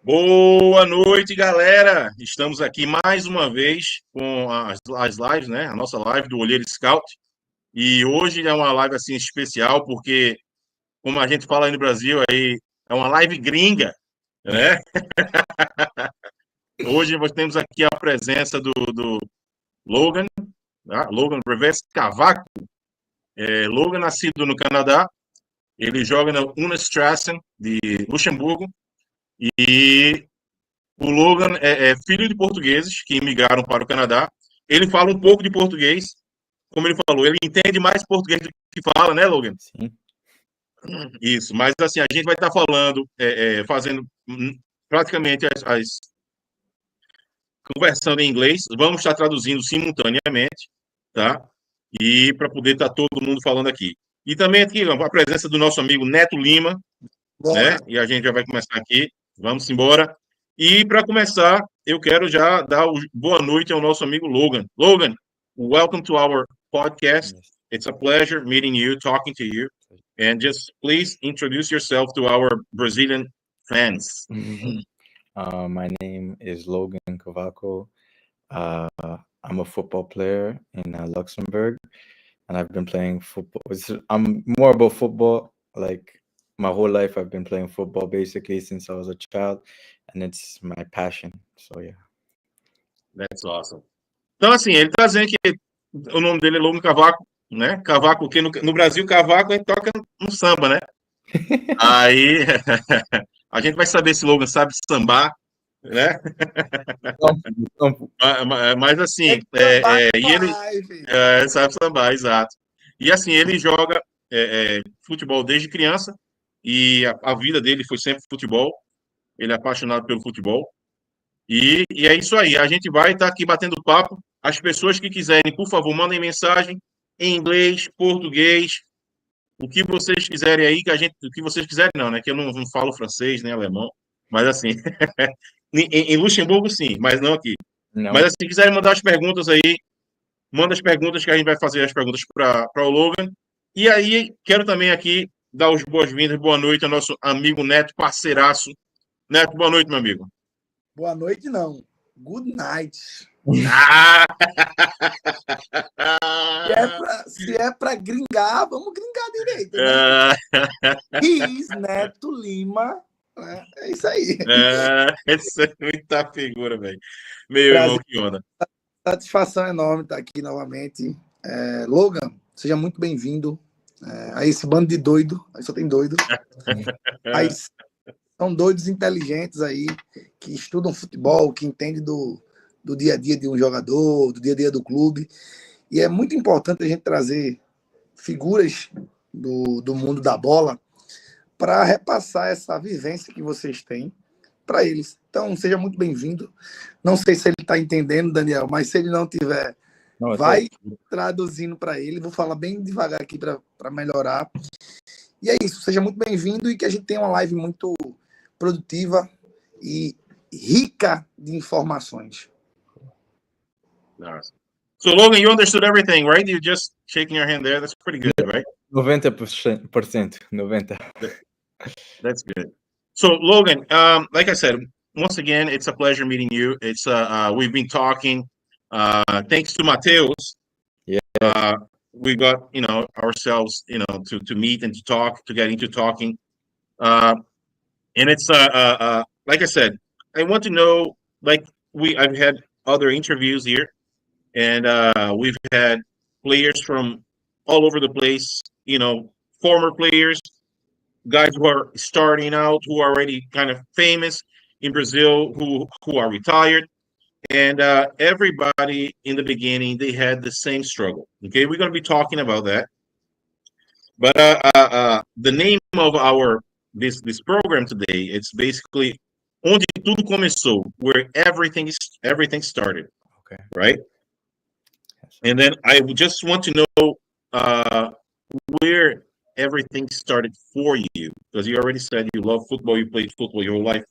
Boa noite, galera! Estamos aqui mais uma vez com as lives, né? A nossa live do Olheiro Scout. E hoje é uma live assim especial porque, como a gente fala aí no Brasil, aí é uma live gringa, né? Hoje nós temos aqui a presença do Logan, tá? Logan Revés Cavaco. Logan, nascido no Canadá, ele joga na Una Strassen de Luxemburgo e o Logan é filho de portugueses que imigraram para o Canadá. Ele fala um pouco de português, como ele falou, ele entende mais português do que fala, né, Logan? Sim. Isso, mas assim, a gente vai estar falando, fazendo praticamente conversando em inglês, vamos estar traduzindo simultaneamente, tá? E para poder estar todo mundo falando aqui. E também aqui a presença do nosso amigo Neto Lima, né? E a gente já vai começar aqui, vamos embora. E para começar, eu quero já dar boa noite ao nosso amigo Logan. Logan, welcome to our podcast. Yes. It's a pleasure meeting you, talking to you. And just please introduce yourself to our Brazilian fans. My name is Logan Cavaco. I'm a football player in Luxembourg, and I've been playing football. I'm more about football. Like my whole life, I've been playing football basically since I was a child, and it's my passion. So yeah. That's awesome. Então, assim, ele está dizendo que o nome dele é Logan Cavaco, né? Cavaco, que no Brasil, Cavaco toca no samba, né? Aí a gente vai saber se Logan sabe sambar, né? Mas assim, e ele sabe sambar, exato. E assim, ele joga futebol desde criança e a vida dele foi sempre futebol. Ele é apaixonado pelo futebol. E é isso aí. A gente vai estar aqui batendo papo. As pessoas que quiserem, por favor, mandem mensagem em inglês, português, o que vocês quiserem aí, o que vocês quiserem não, né? Que eu não falo francês nem alemão, mas assim, em Luxemburgo sim, mas não aqui. Não. Mas assim, se quiserem mandar as perguntas aí, manda as perguntas que a gente vai fazer as perguntas para o Logan. E aí, quero também aqui dar as boas-vindas, boa noite ao nosso amigo Neto, parceiraço. Neto, boa noite, meu amigo. Boa noite, não. Good night. Ah! Se é pra gringar, vamos gringar direito, né? Riz, Neto Lima. É isso aí. Essa é muita figura, velho. Meu irmão, que onda. Satisfação enorme estar aqui novamente. Logan, seja muito bem-vindo a esse bando de doido. Aí só tem doido. Mas são doidos inteligentes aí, que estudam futebol, que entendem do dia a dia de um jogador, do dia a dia do clube. E é muito importante a gente trazer figuras do mundo da bola para repassar essa vivência que vocês têm para eles. Então, seja muito bem-vindo. Não sei se ele está entendendo, Daniel, mas se ele não tiver, vai traduzindo para ele. Vou falar bem devagar aqui para melhorar. E é isso, seja muito bem-vindo e que a gente tenha uma live muito produtiva e rica de informações. Nice. So, Logan, you understood everything, right? You just shaking your hand there. That's pretty good, right? 90%. 90%. That's good. So, Logan, like I said, once again, it's a pleasure meeting you. It's we've been talking. Thanks to Mateus. Yeah. We got ourselves to meet and to talk, to get into talking. And it's like I said, I want to know, like I've had other interviews here, and we've had players from all over the place, former players, guys who are starting out, who are already kind of famous in Brazil, who are retired, and everybody in the beginning, they had the same struggle. Okay, we're going to be talking about that. But the name of this program today, it's basically onde tudo começou, where everything started. Okay. Right? And then I just want to know where everything started for you, because you already said you love football, you played football your whole life.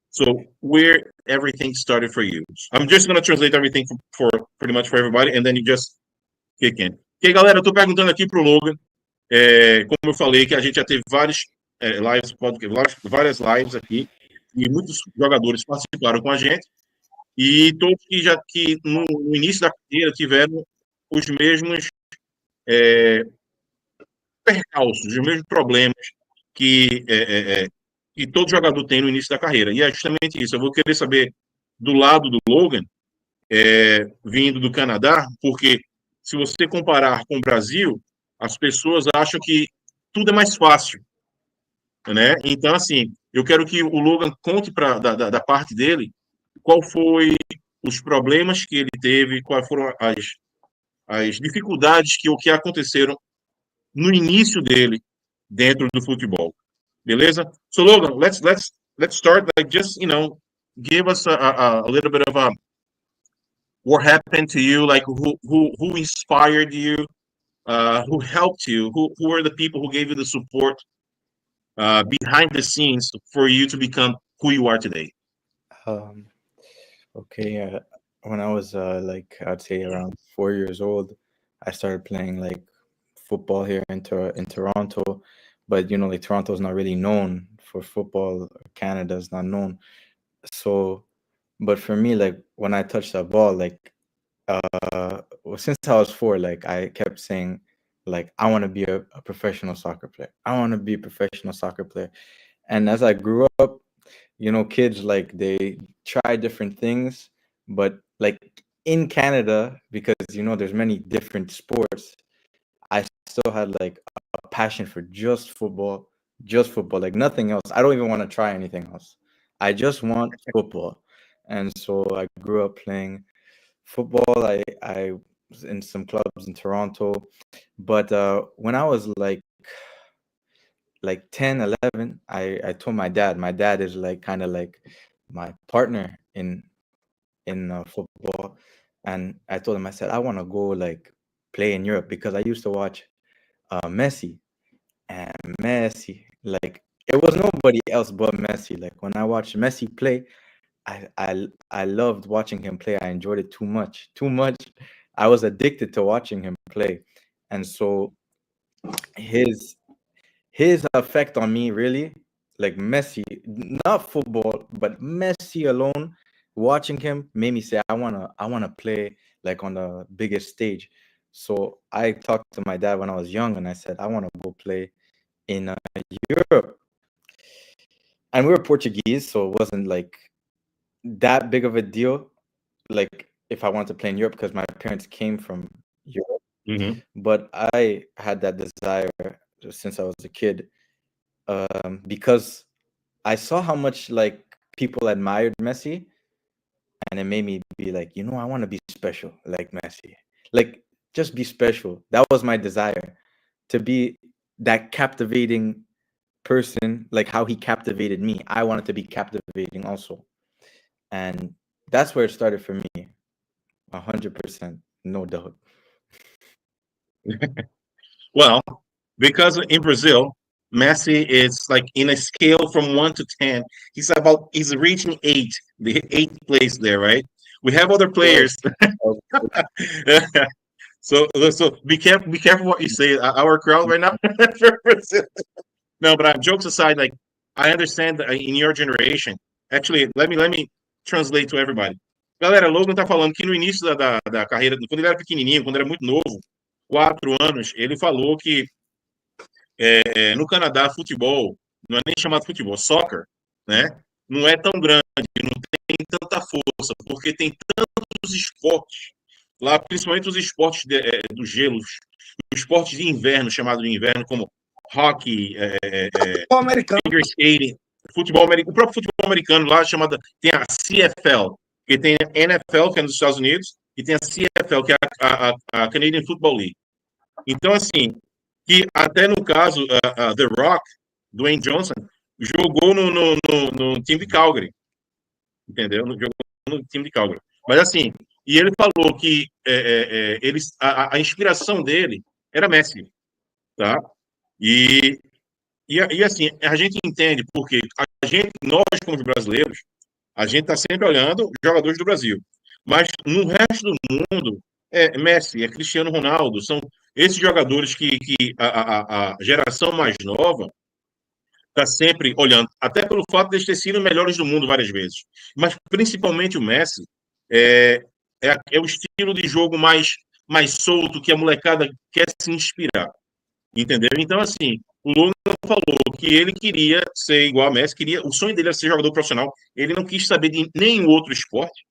So where everything started for you. I'm just going to translate everything for pretty much for everybody, and then you just kick in. Ok, galera, eu tô perguntando aqui pro Logan, como eu falei, que a gente já teve várias lives aqui, e muitos jogadores participaram com a gente, e todos que no início da carreira tiveram os mesmos percalços, os mesmos problemas que, que todo jogador tem no início da carreira. E é justamente isso. Eu vou querer saber do lado do Logan, vindo do Canadá, porque se você comparar com o Brasil, as pessoas acham que tudo é mais fácil, né? Então, assim, eu quero que o Logan conte da parte dele qual foi os problemas que ele teve, quais foram as dificuldades que aconteceram no início dele dentro do futebol. Beleza? So Logan, let's start, like, just, give us a little bit of what happened to you, like who inspired you, who helped you, who were the people who gave you the support behind the scenes for you to become who you are today. Okay. When I was I'd say around 4 years old, I started playing like football here in Toronto, but like Toronto is not really known for football. Canada is not known. So, but for me, like when I touched that ball, like since I was 4, like I kept saying, like I want to be a professional soccer player. I want to be a professional soccer player. And as I grew up, kids, like they try different things, but like in Canada, because there's many different sports, I still had like a passion for just football, like nothing else. I don't even want to try anything else. I just want football. And so I grew up playing football. I was in some clubs in Toronto, but when I was like 10, 11, I told my dad is like kind of like my partner in football, and I told him, I said, I want to go like play in Europe, because I used to watch Messi, and Messi, like it was nobody else but Messi. Like when I watched Messi play, I loved watching him play. I enjoyed it too much. I was addicted to watching him play. And so his effect on me, really, like Messi, not football, but Messi alone, watching him made me say, I wanna play like on the biggest stage. So I talked to my dad when I was young, and I said, I want to go play in Europe. And we were Portuguese, so it wasn't like that big of a deal, like if I wanted to play in Europe, because my parents came from Europe. Mm-hmm. But I had that desire since I was a kid, because I saw how much like people admired Messi, and it made me be like, I want to be special like Messi, like just be special. That was my desire, to be that captivating person, like how he captivated me. I wanted to be captivating also. And that's where it started for me. 100%, no doubt. Well, because in Brazil, Messi is like in a scale from 1 to 10. He's reaching 8, the 8th place there, right? We have other players. So be careful what you say. Our crowd right now for Brazil. No, but jokes aside, like I understand that in your generation. Actually, let me translate to everybody. Galera, Logan tá falando que no início da carreira, quando ele era pequenininho, quando era muito novo, 4 anos, ele falou que no Canadá, futebol, não é nem chamado futebol, soccer, né? Não é tão grande, não tem tanta força, porque tem tantos esportes lá, principalmente os esportes do gelo, os esportes de inverno, chamado de inverno, como hockey, figure skating, futebol americano, o próprio futebol americano lá tem a CFL, que tem a NFL, que é nos Estados Unidos, e tem a CFL, que é a Canadian Football League. Então, assim, que até no caso, The Rock, Dwayne Johnson, jogou no time de Calgary, entendeu? Jogou no time de Calgary. Mas assim, e ele falou que a inspiração dele era Messi, tá? E assim, a gente entende porque nós como brasileiros, a gente está sempre olhando jogadores do Brasil. Mas no resto do mundo, Messi, Cristiano Ronaldo, são esses jogadores que a geração mais nova está sempre olhando, até pelo fato de eles terem sido melhores do mundo várias vezes. Mas principalmente o Messi é o estilo de jogo mais solto, que a molecada quer se inspirar. Entendeu? Então, assim, o Logan falou que ele queria ser igual a Messi, o sonho dele era ser jogador profissional. Ele não quis saber de nenhum outro esporte.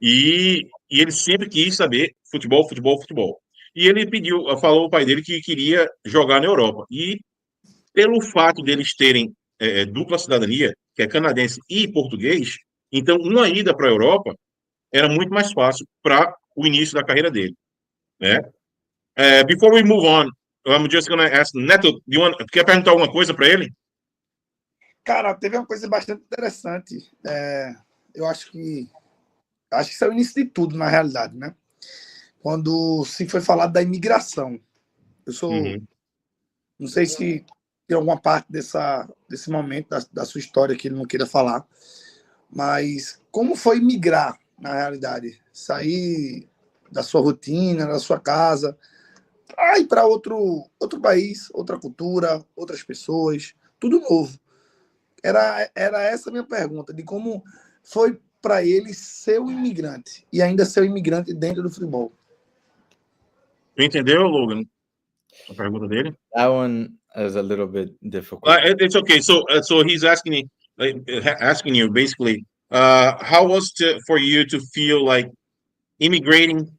E ele sempre quis saber futebol, futebol, futebol. E ele falou ao pai dele que queria jogar na Europa. E pelo fato deles terem dupla cidadania, que é canadense e português, então uma ida para a Europa era muito mais fácil para o início da carreira dele, né? Before we move on, I'm just going to ask Neto, quer perguntar alguma coisa para ele? Cara, teve uma coisa bastante interessante. Eu acho que isso é o início de tudo, na realidade, né? Quando se foi falado da imigração. Eu sou... Não sei se tem alguma parte desse momento da sua história que ele não queira falar, mas como foi migrar, na realidade? Sair da sua rotina, da sua casa, ir para outro país, outra cultura, outras pessoas, tudo novo. Era essa a minha pergunta, de como foi para ele ser um imigrante e ainda ser um imigrante dentro do futebol. Tu entendeu, Logan? A pergunta dele? That one is a little bit difficult. It's okay. So he's asking you basically, how was it for you to feel like immigrating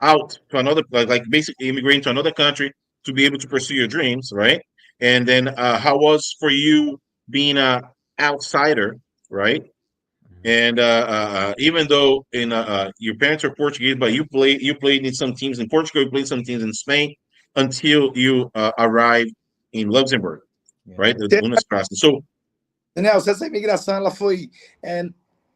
out to another, like basically immigrating to another country to be able to pursue your dreams, right? And then how was for you being a outsider, right? And even though your parents are Portuguese, but you played in some teams in Portugal, you played some teams in Spain until you arrived in Luxembourg, right? Una Strassen. So, Daniel, se essa imigração ela foi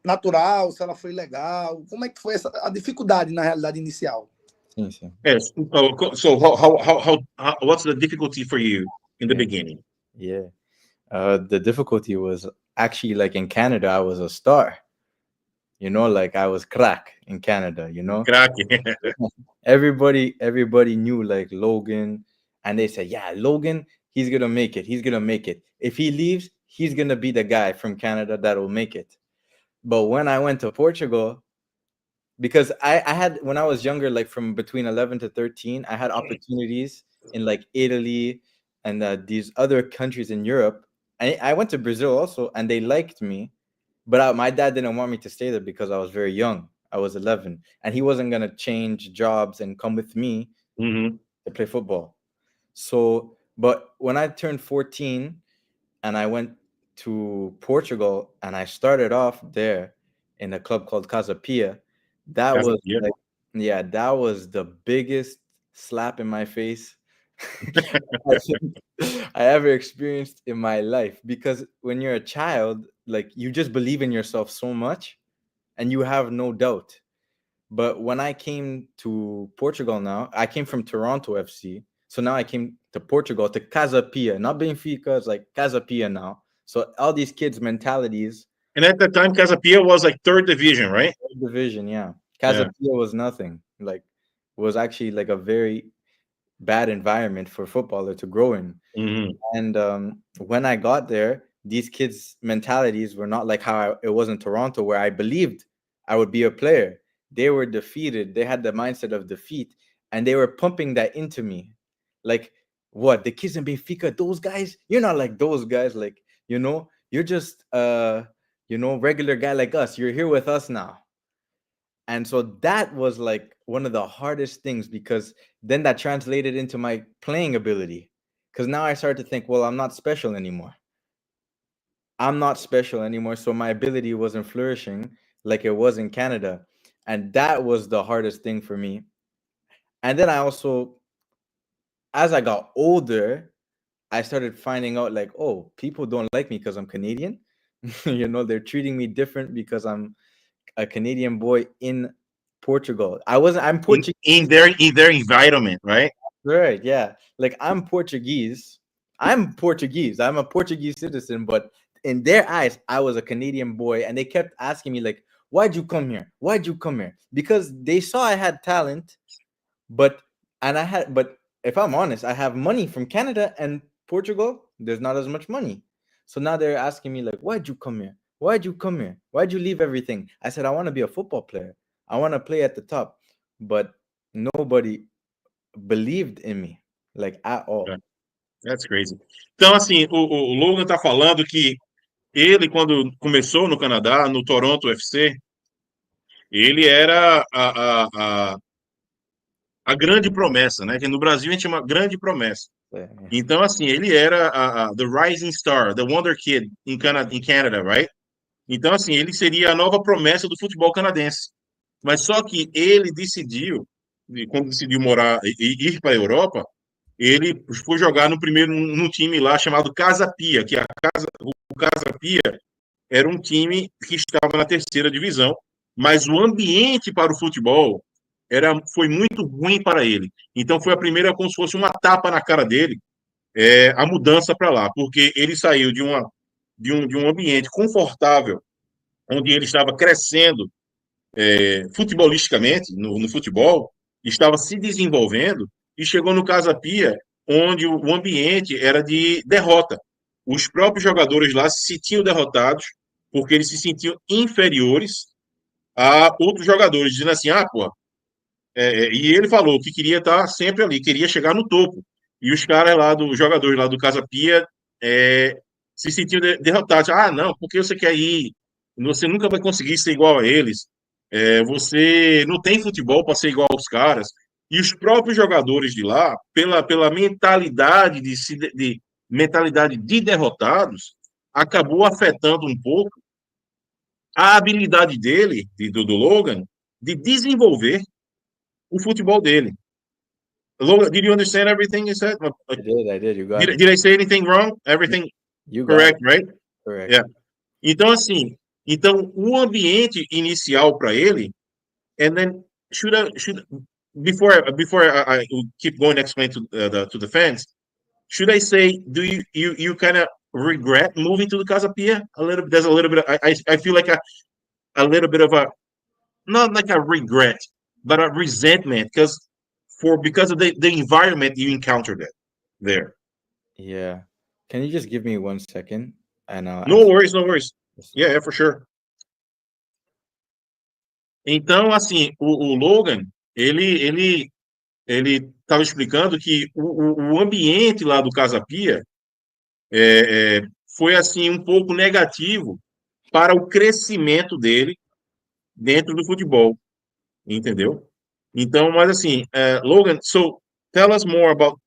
natural, se ela foi legal, como é que foi a dificuldade na realidade inicial? Sim. Yes. So how what's the difficulty for you in the beginning? Yeah. The difficulty was actually, like, in Canada, I was a star. You know, like, I was crack in Canada, you know? Crack. Everybody knew, like, Logan, and they said, yeah, Logan, he's gonna make it. If he leaves, he's gonna be the guy from Canada that will make it. But when I went to Portugal, because I had, when I was younger, like from between 11 to 13, I had opportunities in like Italy and these other countries in Europe. I went to Brazil also, and they liked me, but my dad didn't want me to stay there because I was very young. I was 11, and he wasn't going to change jobs and come with me to play football. So, but when I turned 14 and I went to Portugal and I started off there in a club called Casa Pia, that was the biggest slap in my face I ever experienced in my life, because when you're a child, like, you just believe in yourself so much and you have no doubt. But when I came to Portugal now, I came from Toronto FC. So now I came to Portugal, to Casa Pia, not Benfica, it's like Casa Pia now. So all these kids' mentalities. And at that time, Casa Pia was like third division, right? Third division, yeah. Casa Pia was nothing. Like, it was actually like a very bad environment for a footballer to grow in. And when I got there, these kids' mentalities were not like how it was in Toronto, where I believed I would be a player. They were defeated. They had the mindset of defeat, and they were pumping that into me. Like, what? The kids in Benfica, those guys? You're not like those guys. Like, you know, you're just, regular guy like us. You're here with us now. And so that was like one of the hardest things, because then that translated into my playing ability. Because now I started to think, well, I'm not special anymore. So my ability wasn't flourishing like it was in Canada. And that was the hardest thing for me. And then I also, as I got older, I started finding out, like, oh, people don't like me because I'm Canadian. They're treating me different because I'm a Canadian boy in Portugal. I'm Portuguese. In their environment, right? Right, yeah. Like, I'm Portuguese. I'm a Portuguese citizen, but in their eyes, I was a Canadian boy, and they kept asking me, like, why'd you come here? Because they saw I had talent, but if I'm honest, I have money from Canada and Portugal, there's not as much money. So now they're asking me like, why'd you come here? Why'd you come here? Why'd you leave everything? I said, I want to be a football player. I want to play at the top. But nobody believed in me, like, at all. That's crazy. Então, assim, o Logan tá falando que ele, quando começou no Canadá, no Toronto UFC, ele era a grande promessa, né? Que no Brasil a gente chama grande promessa. Então, assim, ele era the rising star, the wonder kid in Canada, right? Então, assim, ele seria a nova promessa do futebol canadense. Mas só que ele decidiu, quando decidiu morar e ir para a Europa, ele foi jogar num time lá chamado Casa Pia, que o Casa Pia era um time que estava na terceira divisão, mas o ambiente para o futebol foi muito ruim para ele. Então foi a primeira, como se fosse uma tapa na cara dele, a mudança para lá, porque ele saiu de um ambiente confortável, onde ele estava crescendo futebolisticamente, no futebol, estava se desenvolvendo, e chegou no Casa Pia, onde o ambiente era de derrota. Os próprios jogadores lá se sentiam derrotados, porque eles se sentiam inferiores a outros jogadores, dizendo assim, pô, e ele falou que queria estar sempre ali, queria chegar no topo. E os caras lá, os jogadores lá do Casa Pia, se sentiam derrotados. Não, porque você quer ir? Você nunca vai conseguir ser igual a eles. Você não tem futebol para ser igual aos caras. E os próprios jogadores de lá, pela mentalidade mentalidade de derrotados, acabou afetando um pouco a habilidade dele, do Logan, de desenvolver o futebol dele. Logan, did you understand everything you said? I did. You got it. Did I say anything wrong? Everything correct, right? Correct. Yeah. Então, assim, o ambiente inicial para ele, and then before I keep going to explain to the fans, should I say, do you kind of regret moving to the Casa Pia a little? There's a little bit. I feel like a little bit of not like a regret, but a resentment because of the environment you encountered there. Yeah. Can you just give me 1 second? And no worries. Yeah, for sure. Então, assim, o Logan, ele estava explicando que o ambiente lá do Casa Pia foi, assim, um pouco negativo para o crescimento dele dentro do futebol, entendeu? Então, mas assim, Logan, so tell us more about,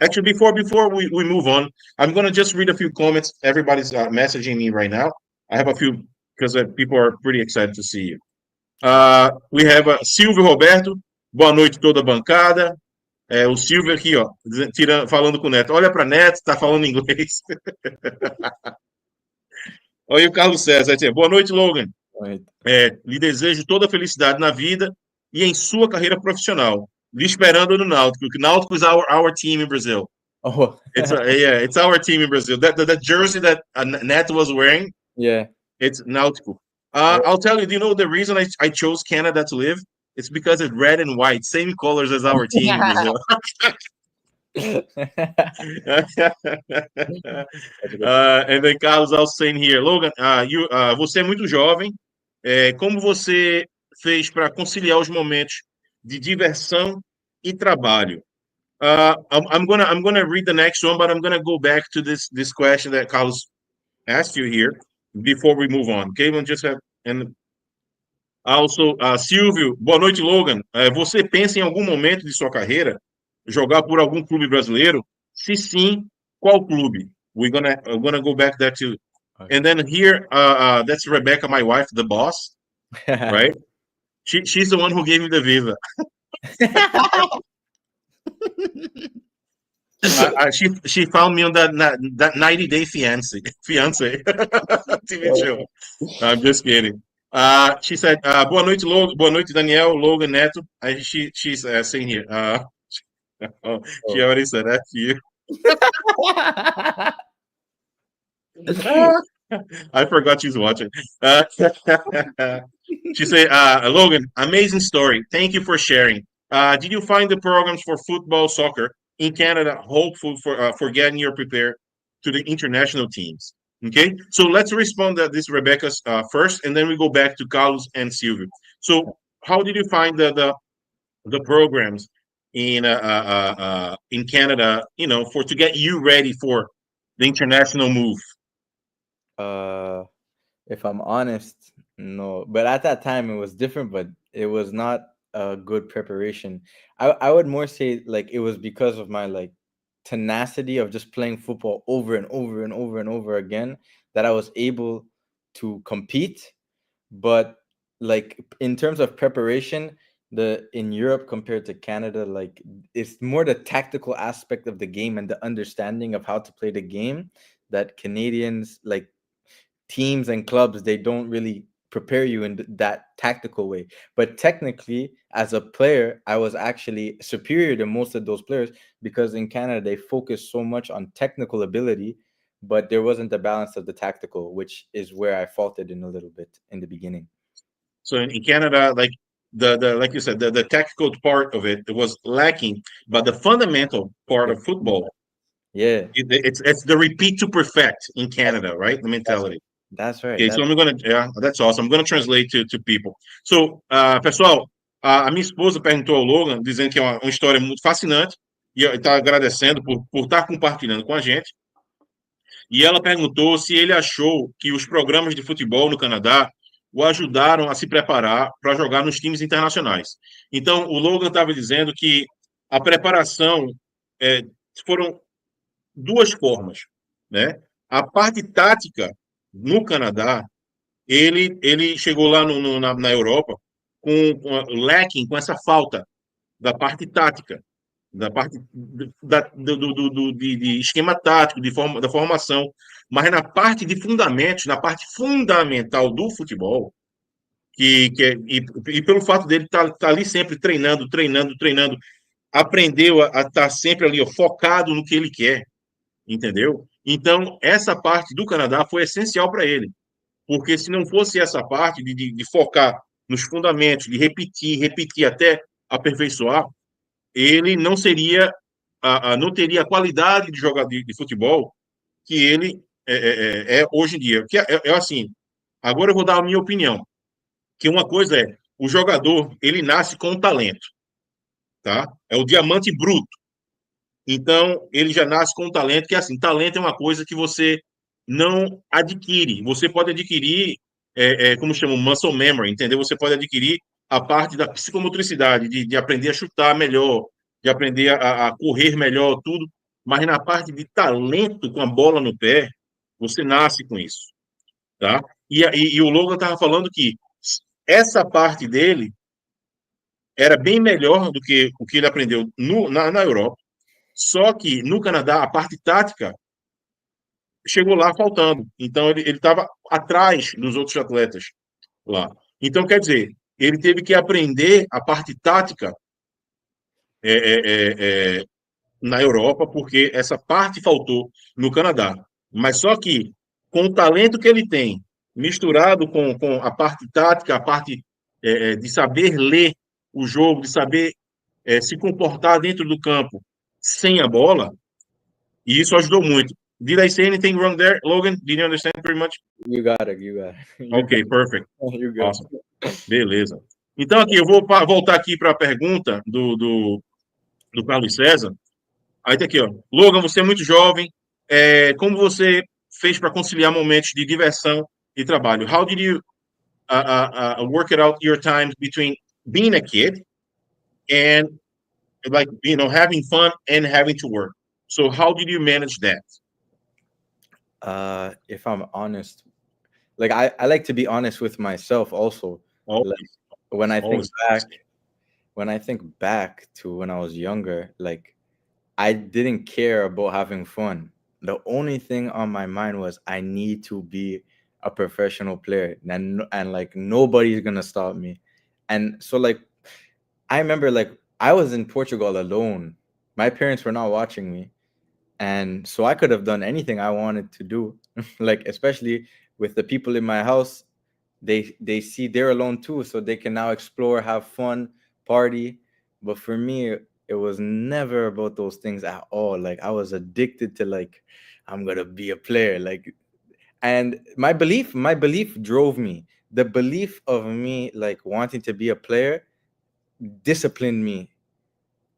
actually, before we move on, I'm going to just read a few comments. Everybody's messaging me right now. I have a few, because people are pretty excited to see you. We have Silvio Roberto, boa noite toda a bancada. O Silvio aqui, ó, falando com o Neto. Olha para Neto, tá falando inglês. Olha o Carlos César, boa noite, Logan. Lhe desejo toda a felicidade na vida e em sua carreira profissional. Lhe esperando no Náutico. Náutico is our team in Brazil. Oh, it's our team in Brazil. That jersey that Neto was wearing, it's Náutico. I'll tell you, do you know the reason I chose Canada to live? It's because it's red and white, same colors as our team in Brazil. And then Carlos also saying here, Logan, você é muito jovem. Como você fez para conciliar os momentos de diversão e trabalho? I'm gonna read the next one, but I'm gonna go back to this question that Carlos asked you here before we move on. Okay, we'll just have, and also Silvio, boa noite, Logan. Você pensa em algum momento de sua carreira jogar por algum clube brasileiro? Se sim, qual clube? We're gonna go back there too. Okay. And then here, that's Rebecca, my wife, the boss, right? She's the one who gave me the visa. She found me on that 90-day fiance TV show. I'm just kidding. She said, boa noite, Logan. Boa noite, Daniel, Logan, Neto. She's saying here. She already said that to you. I forgot she's watching. She said, Logan, amazing story. Thank you for sharing. Did you find the programs for football, soccer in Canada, hopeful for getting you prepared to the international teams. Okay, so let's respond to this Rebecca's first, and then we go back to Carlos and Silvio. So, how did you find the programs in Canada? For to get you ready for the international move. If I'm honest, no. But at that time, it was different. But it was not a good preparation. I would more say like it was because of my like tenacity of just playing football over and over and over and over again that I was able to compete. But like in terms of preparation, the in Europe compared to Canada, like it's more the tactical aspect of the game and the understanding of how to play the game that Canadians like teams and clubs they don't really prepare you in that tactical way. But technically as a player I was actually superior to most of those players because in Canada they focus so much on technical ability but there wasn't the balance of the tactical, which is where I faulted in a little bit in the beginning. So in Canada, like the like you said, the tactical part of it was lacking, but the fundamental part of football, yeah, it's the repeat to perfect in Canada, right? The mentality. That's right. Okay, so that's awesome. I'm gonna translate to people. So, pessoal, a minha esposa perguntou ao Logan, dizendo que é uma história muito fascinante, e está agradecendo por estar compartilhando com a gente. E ela perguntou se ele achou que os programas de futebol no Canadá o ajudaram a se preparar para jogar nos times internacionais. Então, o Logan estava dizendo que a preparação foram duas formas, né? A parte tática no Canadá, ele chegou lá na Europa com lacking, com essa falta da parte tática, da parte de esquema tático, da formação, mas na parte de fundamentos, na parte fundamental do futebol, e pelo fato dele estar ali sempre treinando, aprendeu a estar sempre ali focado no que ele quer, entendeu? Então, essa parte do Canadá foi essencial para ele, porque se não fosse essa parte de focar nos fundamentos, de repetir até aperfeiçoar, ele não seria, não teria a qualidade de jogador de futebol que ele é hoje em dia. Que é assim, agora eu vou dar a minha opinião, que uma coisa é, o jogador, ele nasce com talento, tá? É o diamante bruto. Então, ele já nasce com talento, que é assim, talento é uma coisa que você não adquire. Você pode adquirir, como chama, muscle memory, entendeu? Você pode adquirir a parte da psicomotricidade, de aprender a chutar melhor, de aprender a correr melhor, tudo. Mas na parte de talento com a bola no pé, você nasce com isso, tá? E o Logan estava falando que essa parte dele era bem melhor do que o que ele aprendeu na Europa. Só que no Canadá, a parte tática chegou lá faltando. Então, ele estava atrás dos outros atletas lá. Então, quer dizer, ele teve que aprender a parte tática na Europa, porque essa parte faltou no Canadá. Mas só que, com o talento que ele tem, misturado com a parte tática, a parte de saber ler o jogo, de saber se comportar dentro do campo sem a bola, e isso ajudou muito. Did I say anything wrong there, Logan? Did you understand pretty much? You got it. Ok, perfect. You're good. Awesome. Beleza. Então, aqui, eu vou voltar aqui para a pergunta do Carlos César. Aí tá aqui, ó. Logan, você é muito jovem. Como você fez para conciliar momentos de diversão e trabalho? How did you work it out your time between being a kid and like, having fun and having to work? So how did you manage that? If I'm honest, like I like to be honest with myself also. Always. Like, when I think Always. back to when I was younger, like I didn't care about having fun. The only thing on my mind was I need to be a professional player, and like nobody's gonna stop me. And so like I remember like I was in Portugal alone. My parents were not watching me. And so I could have done anything I wanted to do. Like especially with the people in my house, they see they're alone too, so they can now explore, have fun, party. But for me, it was never about those things at all. Like I was addicted to like, I'm gonna be a player. Like, and my belief drove me. The belief of me like wanting to be a player disciplined me,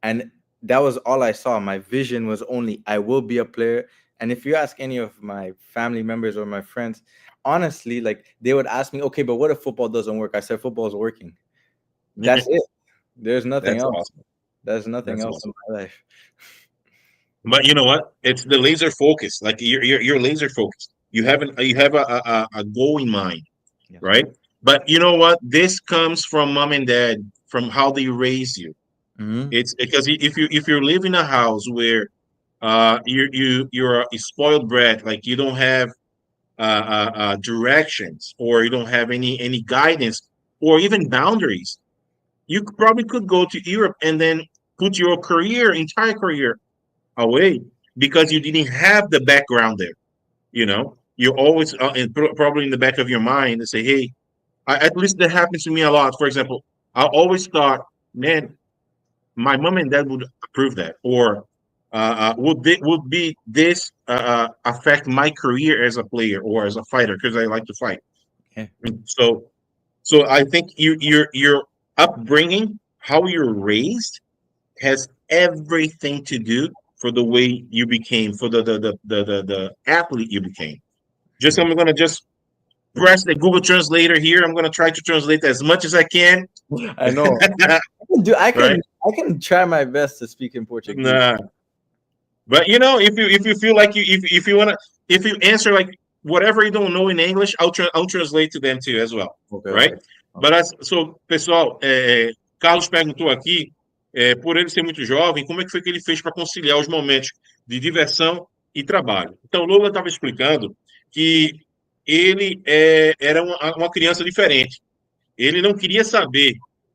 and that was all I saw. My vision was only I will be a player. And if you ask any of my family members or my friends, honestly, like they would ask me, okay, but what if football doesn't work? I said football is working. That's it. There's nothing That's else. awesome. There's nothing That's else awesome. in my life. But you know what? It's the laser focus. Like you're laser focused. You have a goal in mind, Yeah. right? But you know what? This comes from mom and dad, from how they raise you. Mhm. It's because if you live in a house where you're a spoiled brat, like you don't have directions, or you don't have any guidance or even boundaries, you probably could go to Europe and then put your entire career away because you didn't have the background there. You know, you always probably in the back of your mind and say, "Hey, at least that happens to me a lot." For example, I always thought, "Man, my mom and dad would approve that, or would be this affect my career as a player or as a fighter because I like to fight." Yeah. So I think your upbringing, how you're raised, has everything to do for the way you became, for the athlete you became. Just I'm gonna just press the Google Translator here. I'm gonna try to translate as much as I can. I know. I Right? can try my best to speak in Portuguese. Nah. But you know, if you feel like if you wanna, if you answer like whatever you don't know in English, I'll translate to them too as well, Okay, right? okay. But so pessoal, Carlos perguntou aqui, por ele ser muito jovem, como é que foi que ele fez para conciliar os momentos de diversão e trabalho? Então, o Lola estava explicando que ele era uma criança diferente. Ele não queria saber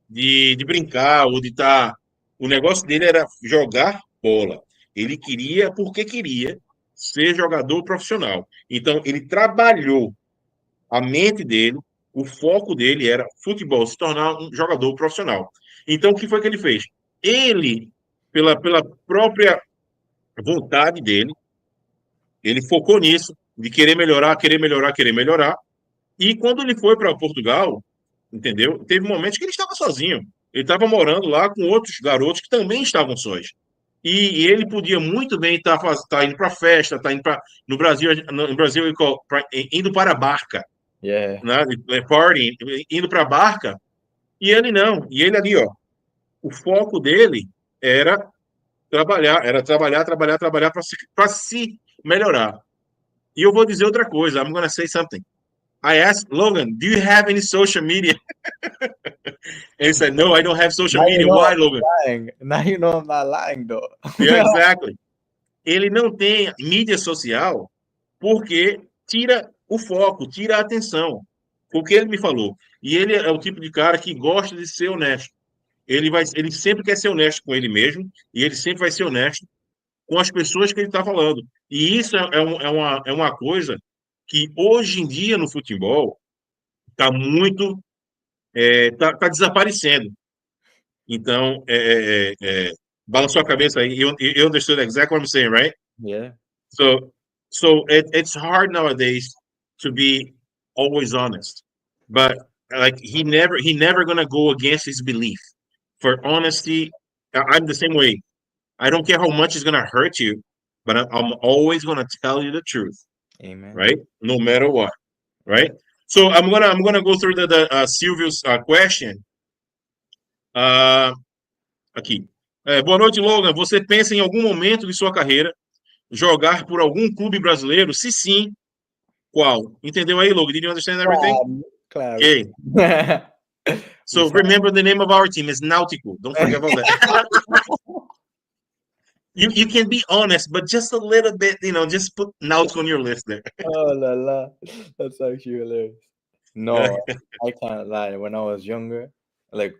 de brincar ou de estar. O negócio dele era jogar bola. Ele queria, porque queria, ser jogador profissional. Então, ele trabalhou a mente dele, o foco dele era futebol, se tornar um jogador profissional. Então, o que foi que ele fez? Ele, pela própria vontade dele, ele focou nisso, de querer melhorar, querer melhorar, querer melhorar. E quando ele foi para Portugal, entendeu? Teve momentos que ele estava sozinho. Ele estava morando lá com outros garotos que também estavam sós. E ele podia muito bem estar indo para festa, tá indo para no Brasil indo para a barca, Yeah. né? Party, indo para a barca. E ele não. E ele ali, ó, o foco dele era trabalhar para se melhorar. E eu vou dizer outra coisa. I'm gonna say something. I asked Logan, "Do you have any social media?" And he said, "No, I don't have social Now media." you know Why, I'm Logan? lying. Now you know I'm not lying though. Yeah, exactly. Ele não tem mídia social porque tira o foco, tira a atenção. O que ele me falou. E ele é o tipo de cara que gosta de ser honesto. Ele sempre quer ser honesto com ele mesmo e ele sempre vai ser honesto com as pessoas que ele está falando. E isso é uma coisa que hoje em dia no futebol está muito tá desaparecendo. Então, balançou a cabeça aí. You understood exactly what I'm saying, right? Yeah. So it's hard nowadays to be always honest, but like he never gonna go against his belief. For honesty, I'm the same way. I don't care how much it's gonna hurt you, but I'm always gonna tell you the truth, Amen. right? No matter what, right? So I'm gonna go through the Silvio's question. Aqui. Boa noite, Logan. Você pensa em algum momento de sua carreira jogar por algum clube brasileiro? Se sim, qual? Entendeu aí, Logan? Did you understand everything? Claro. Okay. So remember the name of our team is Náutico. Don't forget about that. You can be honest, but just a little bit, just put Náutico on your list there. Oh la la. That's actually hilarious. No, I can't lie. When I was younger, like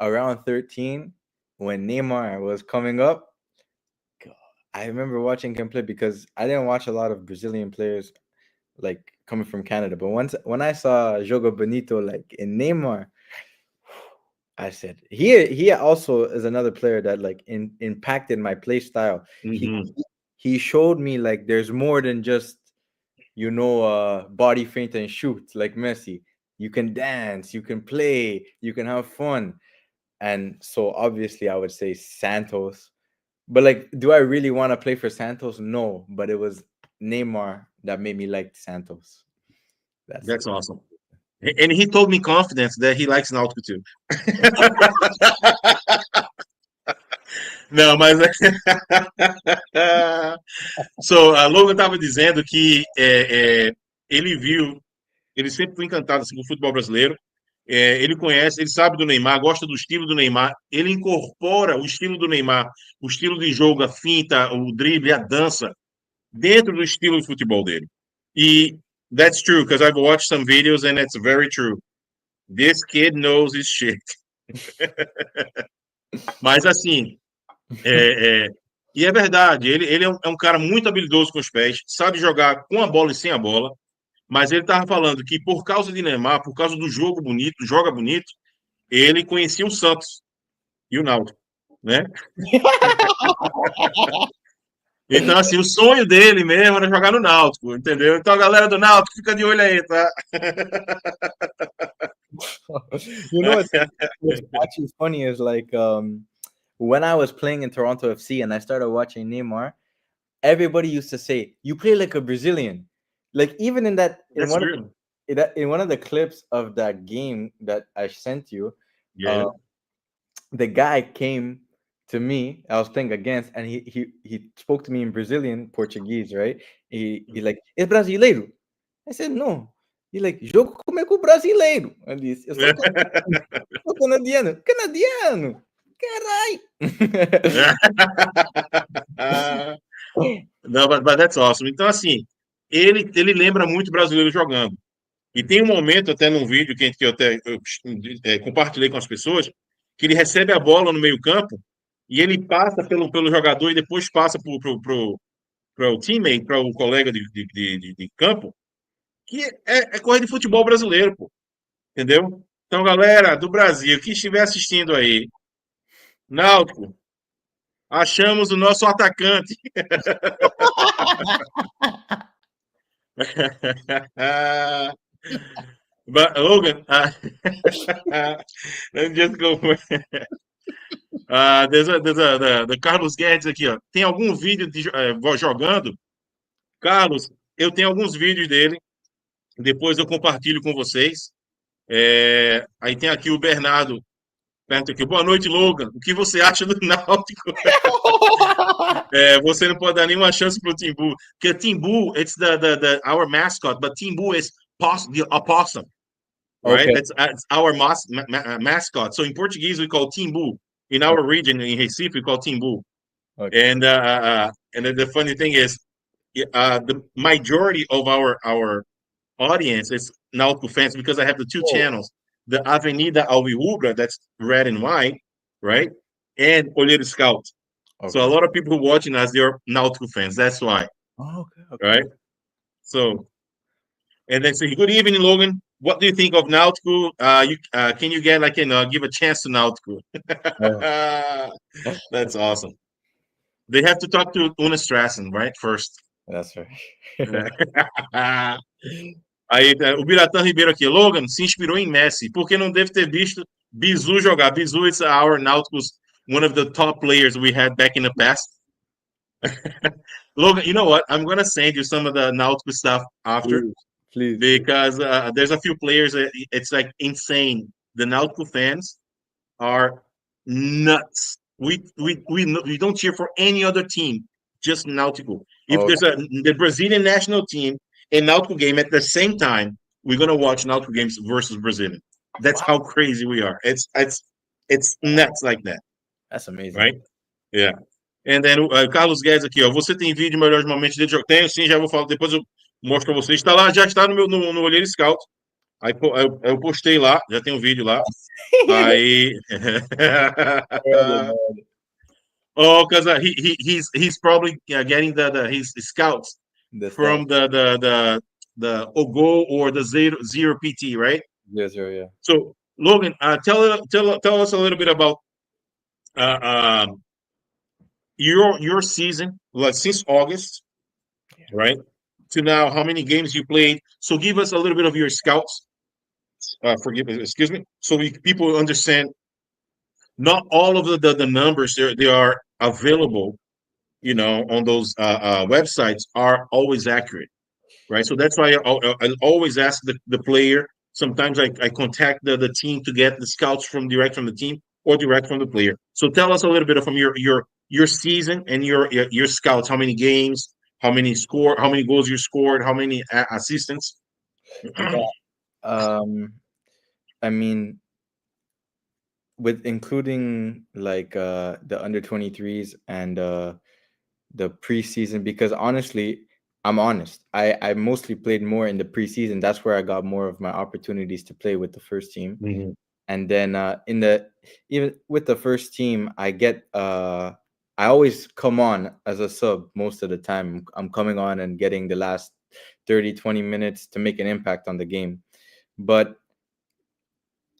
around 13, when Neymar was coming up, God, I remember watching him play because I didn't watch a lot of Brazilian players like coming from Canada. But when I saw Jogo Bonito like in Neymar, I said he also is another player that like impacted my play style. He showed me like there's more than just body feint and shoot like Messi. You can dance, you can play, you can have fun. And so obviously I would say Santos. But like, do I really want to play for Santos? No, but it was Neymar that made me like Santos. That's awesome. And he told me confidence that he likes Náutico too. Não, mas Logan estava dizendo que ele sempre foi encantado assim, com o futebol brasileiro. Ele conhece, ele sabe do Neymar, gosta do estilo do Neymar. Ele incorpora o estilo do Neymar, o estilo de jogo, a finta, o drible, a dança, dentro do estilo de futebol dele. E that's true, because I've watched some videos and it's very true. This kid knows his shit. Mas assim, e é verdade, ele é um cara muito habilidoso com os pés, sabe jogar com a bola e sem a bola, mas ele estava falando que por causa de Neymar, por causa do jogo bonito, joga bonito, ele conhecia o Santos e o Náutico, né? Então, assim, o sonho dele mesmo era jogar no Náutico, entendeu? Então, a galera do Náutico, fica de olho aí, tá? What's actually funny is like when I was playing in Toronto FC and I started watching Neymar, everybody used to say, "You play like a Brazilian." Like even in one of the clips of that game that I sent you, the guy came to me. I was playing against, and he spoke to me in Brazilian Portuguese, right? He like, "É brasileiro?" I said, "No." He like, "Jogo como é com o brasileiro?" I disse, "Eu sou canadiano." Canadiano! Carai! Não, but that's awesome. Então, assim, ele lembra muito brasileiro jogando. E tem um momento, até num vídeo que eu compartilhei com as pessoas, que ele recebe a bola no meio-campo e ele passa pelo jogador e depois passa para o teammate, para o colega de campo, que é coisa de futebol brasileiro, pô. Entendeu? Então, galera do Brasil que estiver assistindo aí, Náutico, achamos o nosso atacante. But Logan, let me just go. The Carlos Guedes aqui, ó. Tem algum vídeo jogando? Carlos, eu tenho alguns vídeos dele. Depois eu compartilho com vocês. Aí tem aqui o Bernardo. Pergunta aqui, boa noite, Logan. O que você acha do Náutico? Você não pode dar nenhuma chance para o Timbu. Porque Timbu, it's our mascot, but Timbu is a possum. Right? Okay. It's our mascot. So in Portuguese, we call Timbu. In our region, in Recife, we call Timbu. Okay. And the funny thing is, the majority of our audience is Náutico fans because I have the two channels. The Avenida Alvirrubra, that's red and white, right? And Olheiro Scout. Okay. So a lot of people who are watching us, they're Náutico fans. That's why. Oh, okay. Right? So, and then say, good evening, Logan. What do you think of Náutico? Can you get give a chance to Náutico? That's awesome. They have to talk to Una Strassen, right? First. That's right. Aí, o Biratã Ribeiro aqui, Logan se inspirou em Messi, porque não deve ter visto Bizu jogar. Bizu is our Náutico's one of the top players we had back in the past. Logan, you know what? I'm going to send you some of the Náutico stuff after. Please. Because there's a few players, it's like insane. The Náutico fans are nuts. We don't cheer for any other team, just Náutico. If there's the Brazilian national team, a Náutico game at the same time, we're gonna watch Náutico games versus Brazilian. That's how crazy we are. It's nuts like that. That's amazing, right? Yeah. And then Carlos Guedes aqui, ó. Você tem vídeo melhores momentos dele jogo? Tenho, sim. Já vou falar. Depois eu mostro para vocês. Está lá, já está no Olheiro Scout. Aí eu postei lá, já tem um vídeo lá. Aí. Oh, because he's probably getting his scouts from the OGO or the zero PT, right? Yes, yeah. So Logan, tell us a little bit about uh, your season, like since August, right, to now. How many games you played? So give us a little bit of your scouts. Excuse me. So people understand. Not all of the numbers they are available, on those websites are always accurate, right? So that's why I always ask the player. Sometimes I contact the team to get the scouts from direct from the team or direct from the player. So tell us a little bit from your season and your scouts. How many games? How many goals you scored? How many assistants? Yeah. I mean, with including like the under 23s and the preseason, because honestly, I'm honest. I mostly played more in the preseason. That's where I got more of my opportunities to play with the first team. Mhm. And then even with the first team, I always come on as a sub most of the time. I'm coming on and getting the last 30-20 minutes to make an impact on the game. But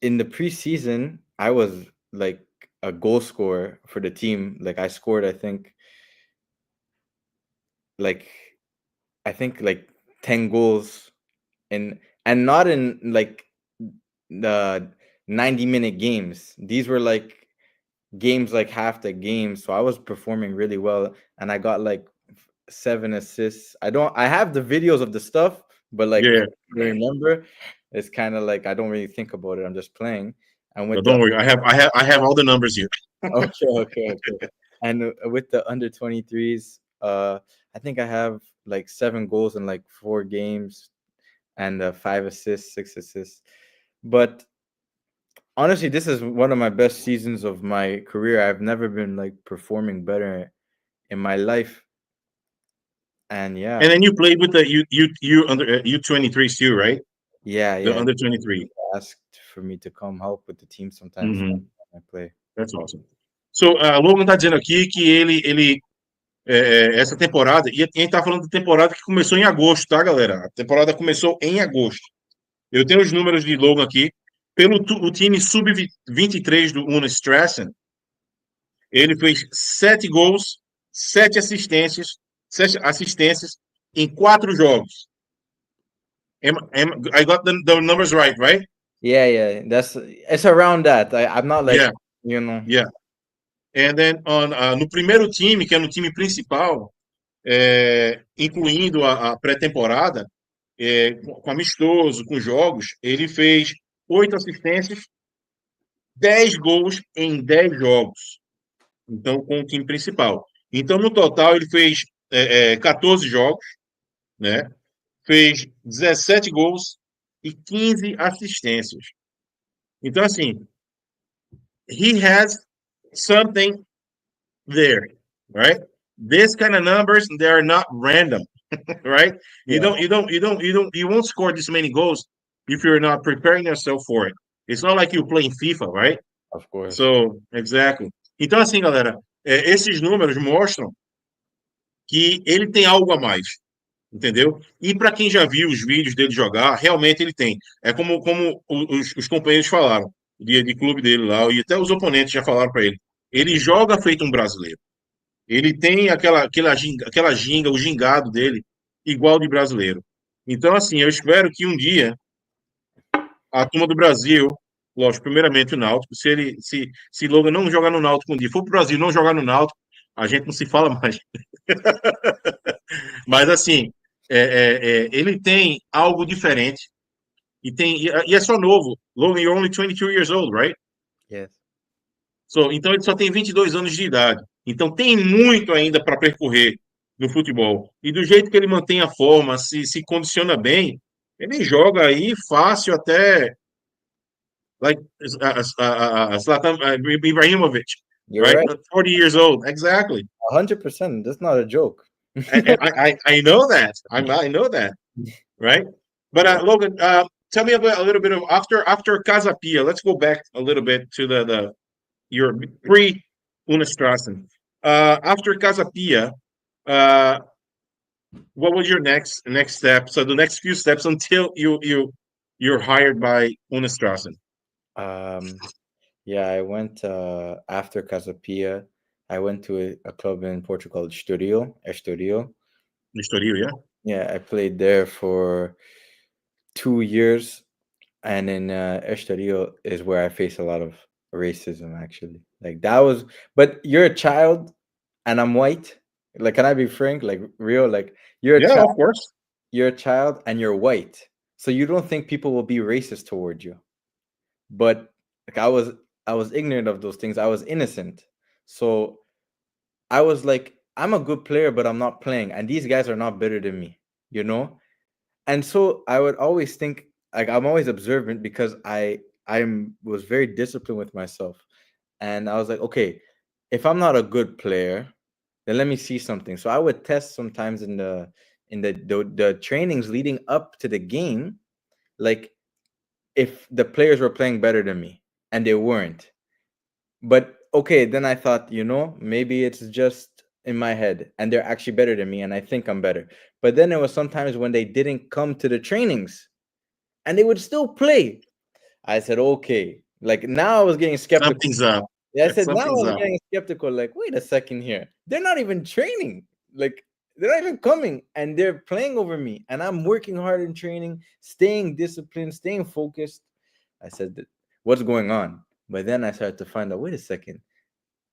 in the preseason, I was like a goal scorer for the team. Like I scored, like I think like 10 goals, and not in like the 90-minute games. These were like games, like half the game. So I was performing really well, and I got like 7 assists. I have the videos of the stuff, but like Yeah, I remember, it's kind of like I don't really think about it. I'm just playing. And no, with don't the worry. I have all the numbers here. okay. And with the under 23s, I think I have like 7 goals in like 4 games and 5 assists, 6 assists. But honestly, this is one of my best seasons of my career. I've never been like performing better in my life. And And yeah, then you played with the you under U23s too, right? The yeah, under 23. asked for me to come help with the team sometimes Mhm. when I play. That's awesome. So, Logan tá dizendo aqui que ele essa temporada, e a gente tá falando da temporada que começou em agosto, tá, galera? A temporada começou em agosto. Eu tenho os números de Logan aqui. O time sub-23 do Una Strassen, ele fez 7 gols, 7 assistências em 4 jogos. I got the numbers right? Yeah, it's around that. I'm not like Yeah, you know. yeah. And then no primeiro time, que é no time principal, incluindo a pré-temporada, com amistoso, com jogos, ele fez 8 assistências, 10 gols em 10 jogos. Então, com o time principal. Então, no total, ele fez 14 jogos, né? Fez 17 gols e 15 assistências. Então, assim, he has something there, right? This kind of numbers, they are not random, right? Yeah, You won't score this many goals if you're not preparing yourself for it. It's not like you play in FIFA, right? of course. So, exactly. Então, assim, galera, esses números mostram que ele tem algo a mais, entendeu? E para quem já viu os vídeos dele jogar, realmente ele tem. É como os companheiros falaram, de clube dele lá, e até os oponentes já falaram para ele. Ele joga feito um brasileiro. Ele tem aquela ginga, o gingado dele, igual de brasileiro. Então, assim, eu espero que um dia a turma do Brasil, lógico, primeiramente o Náutico, se Logan não jogar no Náutico um dia, for pro Brasil não jogar no Náutico, a gente não se fala mais. Mas, assim, ele tem algo diferente e é só novo. Logan, you're only 22 years old, right? Yes. Então ele só tem 22 anos de idade. Então tem muito ainda para percorrer no futebol. E do jeito que ele mantém a forma, se condiciona bem, ele joga aí fácil até like Zlatan Ibrahimovic, You're right? right. 40 years old, exactly. 100%. That's not a joke. I know that. I know that, right? But Yeah. Logan, tell me about a little bit of after Casa Pia. Let's go back a little bit to your pre Una Strassen. After Casa Pia, what was your next step? So the next few steps until you're hired by Una Strassen. Yeah, I went after Casapia. I went to a club in Portugal called Estoril. Estoril, yeah. Yeah, I played there for 2 years, and in Estoril is where I faced a lot of racism. Actually, like that was. But you're a child, and I'm white. Like, can I be frank? Like, real. Like, you're a Yeah, child. of course. You're a child, and you're white, so you don't think people will be racist towards you. But like, I was ignorant of those things. I was innocent, so I was like, I'm a good player, but I'm not playing, and these guys are not better than me, you know. And so I would always think, like, I'm always observant because I was very disciplined with myself, and I was like, okay, if I'm not a good player, then let me see something. So I would test sometimes in the trainings leading up to the game, like if the players were playing better than me, and they weren't. But okay, then I thought, maybe it's just in my head and they're actually better than me and I think I'm better. But then there was sometimes when they didn't come to the trainings and they would still play. I said, okay. Like, now I was getting skeptical. Something's up. Yeah, I said, now I Something's was up. getting skeptical. Like, wait a second here. They're not even training. Like, they're not even coming and they're playing over me. And I'm working hard in training, staying disciplined, staying focused. I said, what's going on? But then I started to find out, wait a second.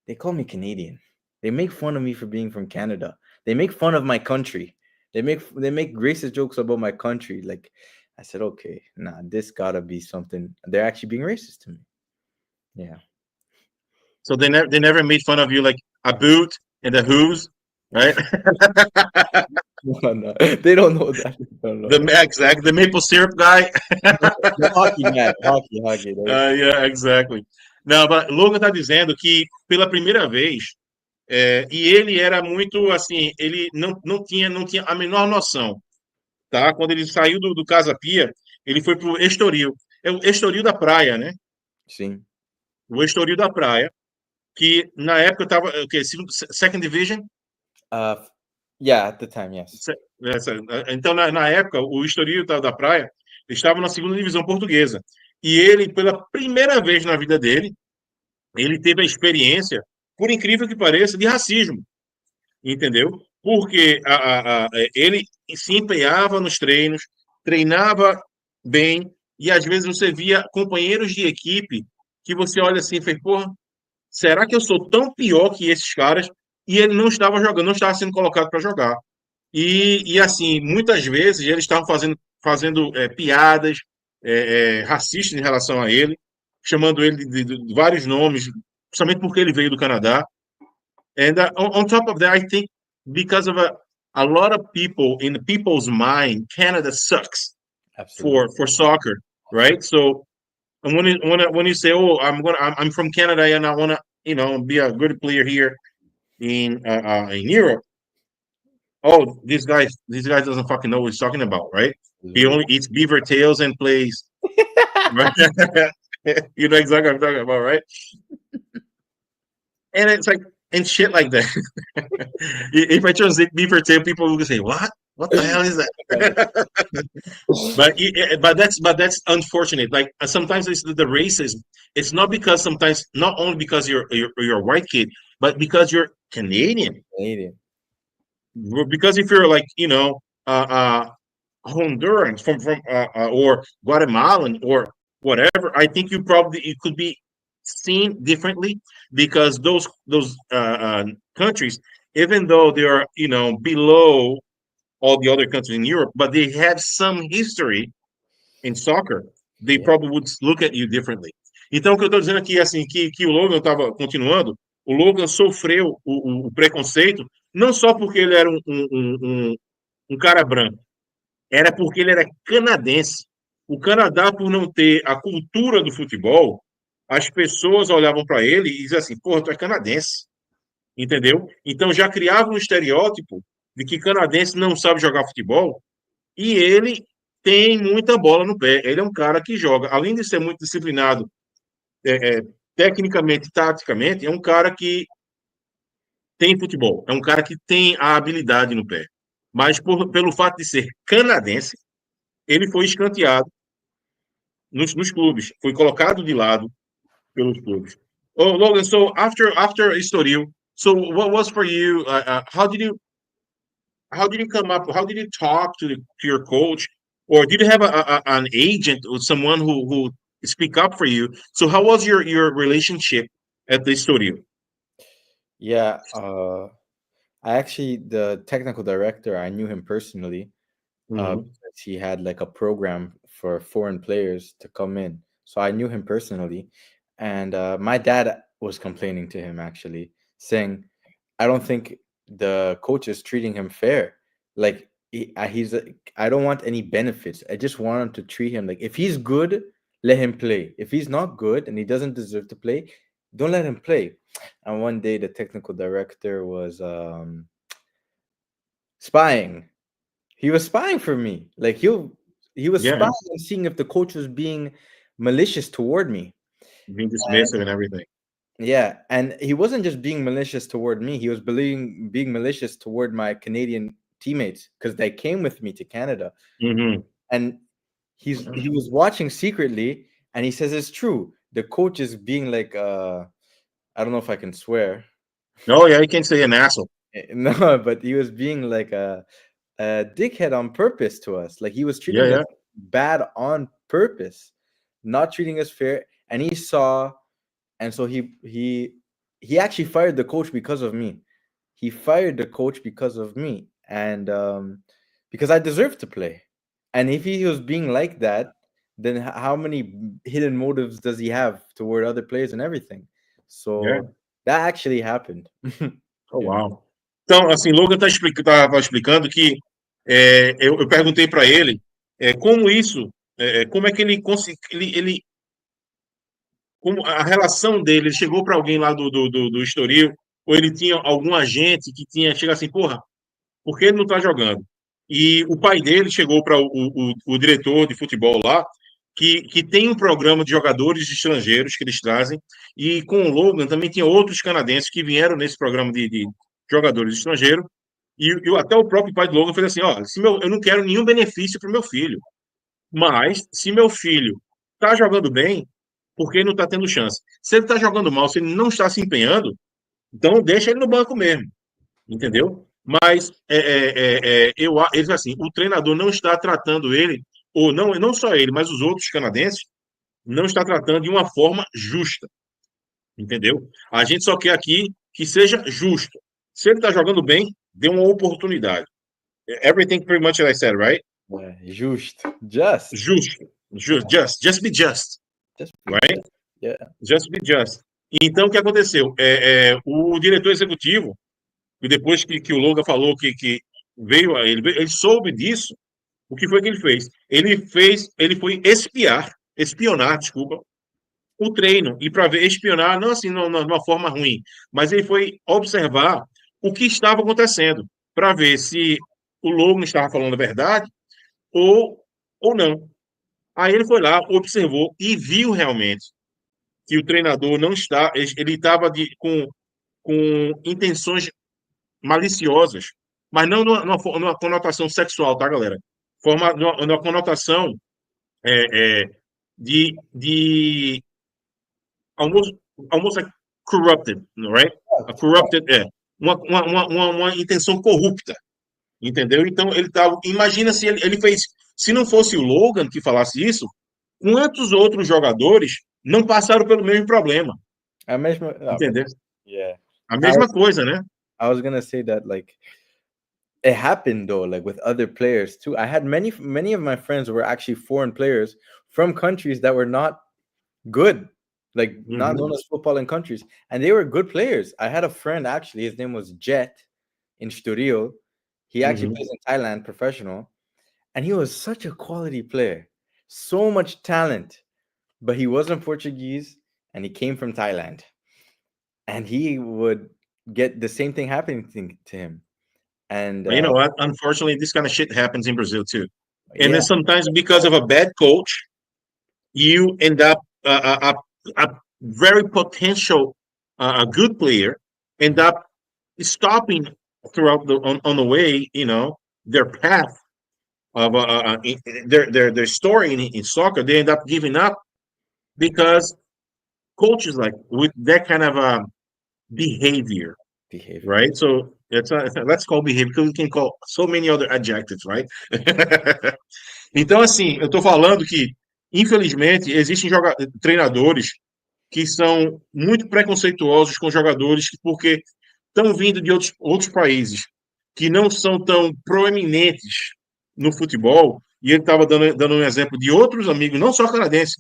They call me Canadian. They make fun of me for being from Canada. They make fun of my country. They make racist jokes about my country. Like, I said, okay, nah, this gotta be something. They're actually being racist to me. Yeah. So they never made fun of you like a boot and the who's, right? No, they don't know that. Don't know that. The maple syrup guy. The hockey man, hockey. Yeah, exactly. Não, mas Logan está dizendo que pela primeira vez, e ele era muito assim, ele não tinha a menor noção, tá? Quando ele saiu do Casa Pia, ele foi pro Estoril. É o Estoril da praia, né? Sim. O Estoril da praia, que na época estava, o quê? Second Division? Yeah, at the time, yes. Então, na época, o Estoril da praia estava na segunda divisão portuguesa. E ele, pela primeira vez na vida dele, ele teve a experiência, por incrível que pareça, de racismo. Entendeu? Porque ele se empenhava nos treinos, treinava bem, e às vezes você via companheiros de equipe que você olha assim e fala, porra, será que eu sou tão pior que esses caras? E ele não estava jogando, não estava sendo colocado para jogar. E assim, muitas vezes eles estavam fazendo piadas racistas em relação a ele, chamando ele de vários nomes, principalmente porque ele veio do Canadá. And on top of that, I think because of a lot of people in the people's mind, Canada sucks for soccer, right? So when you say, "Oh, I'm from Canada and I want to, be a good player here in Europe," oh, this guy doesn't fucking know what he's talking about, right? He only eats beaver tails and plays. Right? You know exactly what I'm talking about, right? And it's like, and shit like that. If I translate beaver tail, people will say, "What? What the hell is that?" but that's unfortunate. Like sometimes it's the racism. It's not only because you're a white kid, but because you're Canadian. Because if you're like Honduran from or Guatemalan or whatever, I think it could be seen differently because those countries, even though they are below all the other countries in Europe, but they have some history in soccer, they probably would look at you differently. Então, o que eu estou dizendo aqui é assim, que o Logan estava continuando, o Logan sofreu o preconceito, não só porque ele era um cara branco, era porque ele era canadense. O Canadá, por não ter a cultura do futebol, as pessoas olhavam para ele e diziam assim, porra, tu é canadense, entendeu? Então já criava um estereótipo de que canadense não sabe jogar futebol e ele tem muita bola no pé. Ele é um cara que joga, além de ser muito disciplinado tecnicamente, taticamente, é um cara que tem futebol, é um cara que tem a habilidade no pé. Mas pelo fato de ser canadense, ele foi escanteado nos clubes. Foi colocado de lado pelos clubes. Oh, Logan, so after Estoril, so what was for you? How did you come up? How did you talk to your coach, or did you have an agent or someone who speak up for you? So how was your relationship at the studio? Yeah, I actually, the technical director, I knew him personally. Because he had like a program for foreign players to come in. So I knew him personally. And my dad was complaining to him actually, saying, I don't think the coach is treating him fair. Like I don't want any benefits. I just want him to treat him like, if he's good, let him play. If he's not good and he doesn't deserve to play, don't let him play. And one day the technical director was spying. He was spying for me. Like he was Yeah, spying and seeing if the coach was being malicious toward me. being dismissive and everything. Yeah, and he wasn't just being malicious toward me. He was being malicious toward my Canadian teammates because they came with me to Canada. And he was watching secretly, and he says it's true. The coach is being like I don't know if I can swear. Oh yeah, you can say an asshole. No, but he was being like a dickhead on purpose to us. Like he was treating us bad on purpose, not treating us fair. And he saw, and so he actually fired the coach because of me. He fired the coach because of me, and because I deserved to play. And if he was being like that, then how many hidden motives does he have toward other players and everything? So that actually happened. Oh, wow. Então, assim, Logan estava explicando que eu perguntei para ele como isso, como é que ele conseguiu, como a relação dele, ele chegou para alguém lá do Estoril, ou ele tinha algum agente que tinha chegado assim, porra, por que ele não está jogando? E o pai dele chegou para o diretor de futebol lá, que tem um programa de jogadores estrangeiros que eles trazem, e com o Logan também tinha outros canadenses que vieram nesse programa de jogadores estrangeiros, e até o próprio pai do Logan fez assim, ó, eu não quero nenhum benefício para o meu filho, mas se meu filho está jogando bem, por que não está tendo chance? Se ele está jogando mal, se ele não está se empenhando, então deixa ele no banco mesmo, entendeu? Mas ele assim, o treinador não está tratando ele, ou não só ele, mas os outros canadenses, não está tratando de uma forma justa, entendeu? A gente só quer aqui que seja justo. Se ele está jogando bem, dê uma oportunidade. Everything pretty much I said, right? Justo. Just be just. Just be right? just. Yeah. Just be just. Então, o que aconteceu? O diretor executivo, e depois que o Logan falou que veio a ele soube disso, o que foi que ele fez? Ele foi espionar, desculpa, o treino, e para ver, espionar, não assim, de uma forma ruim, mas ele foi observar o que estava acontecendo, para ver se o Logan estava falando a verdade ou não. Aí ele foi lá, observou e viu realmente que o treinador não está, ele estava com intenções maliciosas, mas não numa conotação sexual, tá, galera? Numa conotação de almost like corrupted, right? A corrupted uma intenção corrupta, entendeu? Então ele tá, imagina se ele fez, se não fosse o Logan que falasse isso, quantos outros jogadores não passaram pelo mesmo problema? A mesma, entendeu? Yeah. A mesma coisa, né? I was gonna say that like it happened though, like with other players too. I had many of my friends were actually foreign players from countries that were not good, like not known as footballing countries, and they were good players. I had a friend actually, his name was Jet in Studio. He actually plays in Thailand, professional, and he was such a quality player, so much talent, but he wasn't Portuguese and he came from Thailand, and he would get the same thing happening to him. And you know what? Unfortunately, this kind of shit happens in Brazil too. And yeah. then sometimes because of a bad coach, you end up a very potential a good player end up stopping throughout on the way, you know, their path of their story in soccer, they end up giving up because coaches like with that kind of behavior, right? So let's call behavior because we can call so many other adjectives, right? Então, assim, eu tô falando que, infelizmente, existem treinadores que são muito preconceituosos com jogadores porque estão vindo de outros países que não são tão proeminentes no futebol. E ele estava dando um exemplo de outros amigos, não só canadense,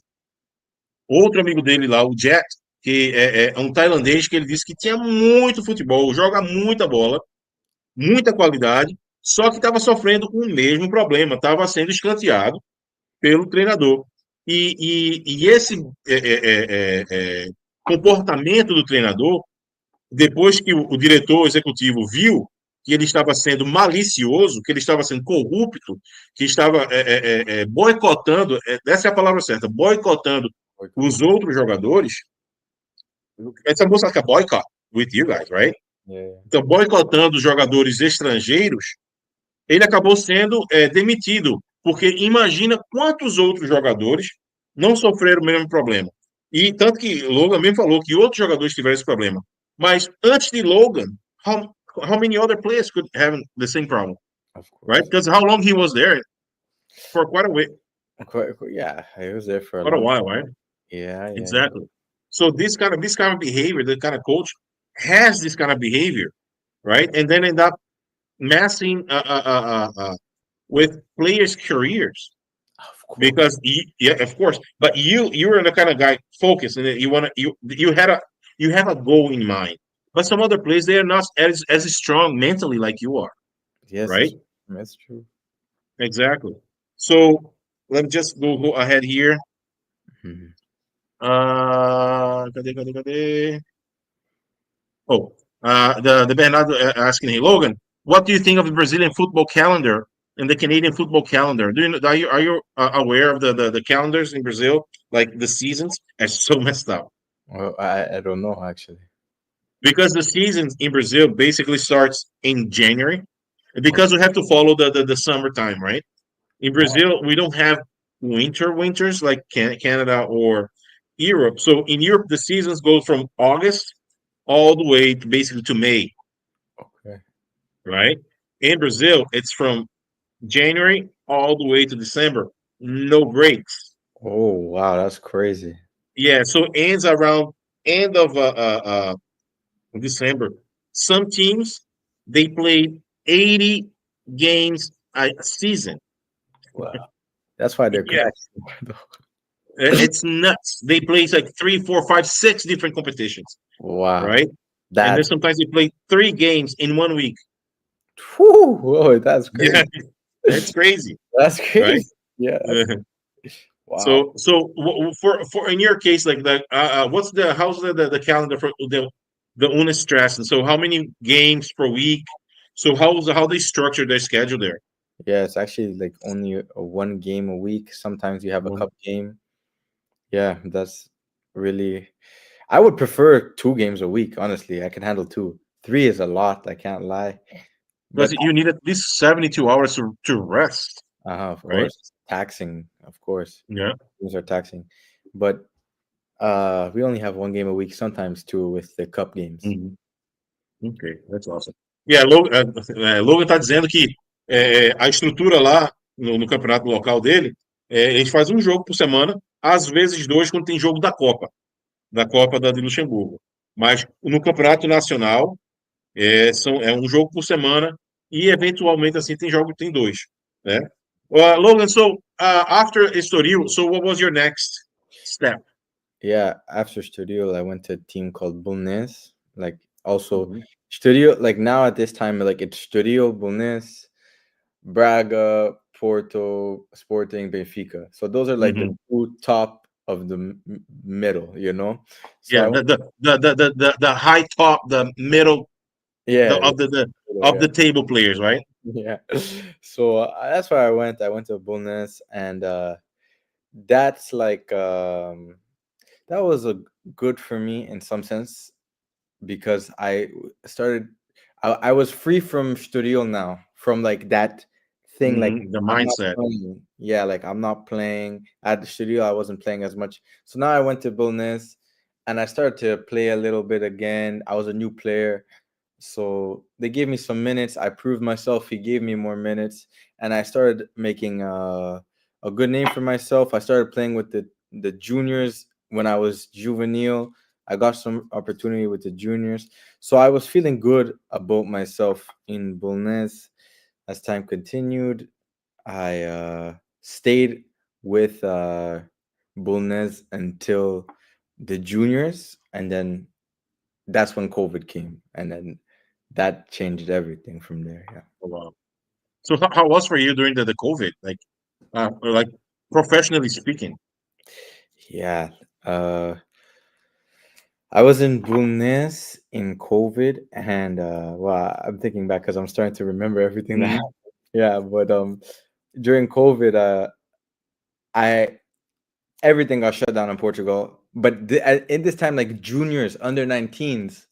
outro amigo dele lá, o Jet, que é um tailandês, que ele disse que tinha muito futebol, joga muita bola, muita qualidade, só que estava sofrendo com o mesmo problema, estava sendo escanteado pelo treinador. E esse comportamento do treinador, depois que o diretor executivo viu que ele estava sendo malicioso, que ele estava sendo corrupto, que estava boicotando, essa é a palavra certa, boicotando os outros jogadores. Essa moça que boycott with you guys, right? Yeah. Então, boicotando os jogadores estrangeiros, ele acabou sendo demitido, porque imagina quantos outros jogadores não sofreram o mesmo problema. E tanto que Logan mesmo falou que outros jogadores tiveram esse problema. Mas antes de Logan, how many other players could have the same problem? Of course. Right? Because how long he was there? For quite a while. Yeah, he was there for Quite a while, right? Yeah. Exactly. So this kind of behavior, the kind of coach has this kind of behavior, right? And then end up messing with players' careers. Of course. Because of course, but you're the kind of guy focused, and you have a goal in mind. But some other players, they are not as strong mentally like you are. Yes, right? That's true. Exactly. So let me just go ahead here. Mhm. Cadê? Oh, the Bernardo asking, hey, Logan, what do you think of the Brazilian football calendar and the Canadian football calendar? Are you aware of the calendars in Brazil, like the seasons? It's so messed up. Well, I don't know actually. Because the season in Brazil basically starts in January, because we have to follow the summertime, right? In Brazil, we don't have winters like Canada or Europe. So in Europe, the seasons go from August all the way to basically to May. Okay. Right? In Brazil, it's from January all the way to December. No breaks. Oh wow, that's crazy. Yeah, so ends around end of December. Some teams they play 80 games a season. Wow. That's why they're Yeah. cracking. It's nuts. They play like 3, 4, 5, 6 different competitions. Wow. Right? And then sometimes they play 3 games in 1 week. Whew, whoa, that's crazy. Yeah, it's crazy. That's crazy. Right? Yeah. Wow. So for in your case, like that, how's the calendar for the Una Strassen? So how many games per week? So how they structure their schedule there? Yeah, it's actually like only one game a week. Sometimes you have a cup game. Yeah, that's really. I would prefer 2 games a week. Honestly, I can handle 2. 3 is a lot. I can't lie. Because you need at least 72 hours to rest. Of right? course, taxing. Of course, Yeah. games are taxing, but we only have 1 game a week. Sometimes 2 with the cup games. Okay, that's awesome. Yeah, Logan tá dizendo que a estrutura lá no campeonato local dele, eles fazem um jogo por semana, às vezes 2 quando tem jogo da Copa de Luxemburgo. Mas no campeonato nacional é um jogo por semana e eventualmente assim tem 2, né? Logan, so after Estoril, so what was your next step? Yeah, after Studio, I went to a team called Bulnes. Like also Studio, like now at this time, like it's Studio, Bulnes, Braga, Porto, Sporting, Benfica. So those are like the 2 top of the middle, you know. So Yeah, the high top, the middle, of the table players, right? Yeah. So that's where I went. I went to Bulnes, and that's like that was a good for me in some sense because I was free from Studio now, from like that thing, like the I'm not mindset. playing. Yeah, like I'm not playing at the studio. I wasn't playing as much. So now I went to Bulnes and I started to play a little bit again. I was a new player. So they gave me some minutes. I proved myself. He gave me more minutes. And I started making a good name for myself. I started playing with the juniors when I was juvenile. I got some opportunity with the juniors. So I was feeling good about myself in Bulnes. As time continued, I stayed with Bulnes until the juniors, and then that's when COVID came, and then that changed everything from there. Yeah. Oh, wow. So how was for you during the COVID, like professionally speaking? Yeah. Uh, I was in Bulnes in COVID, and well, I'm thinking back because I'm starting to remember everything that Mhm. happened. Yeah, but during COVID, I everything got shut down in Portugal. But in this time, like juniors, under 19s,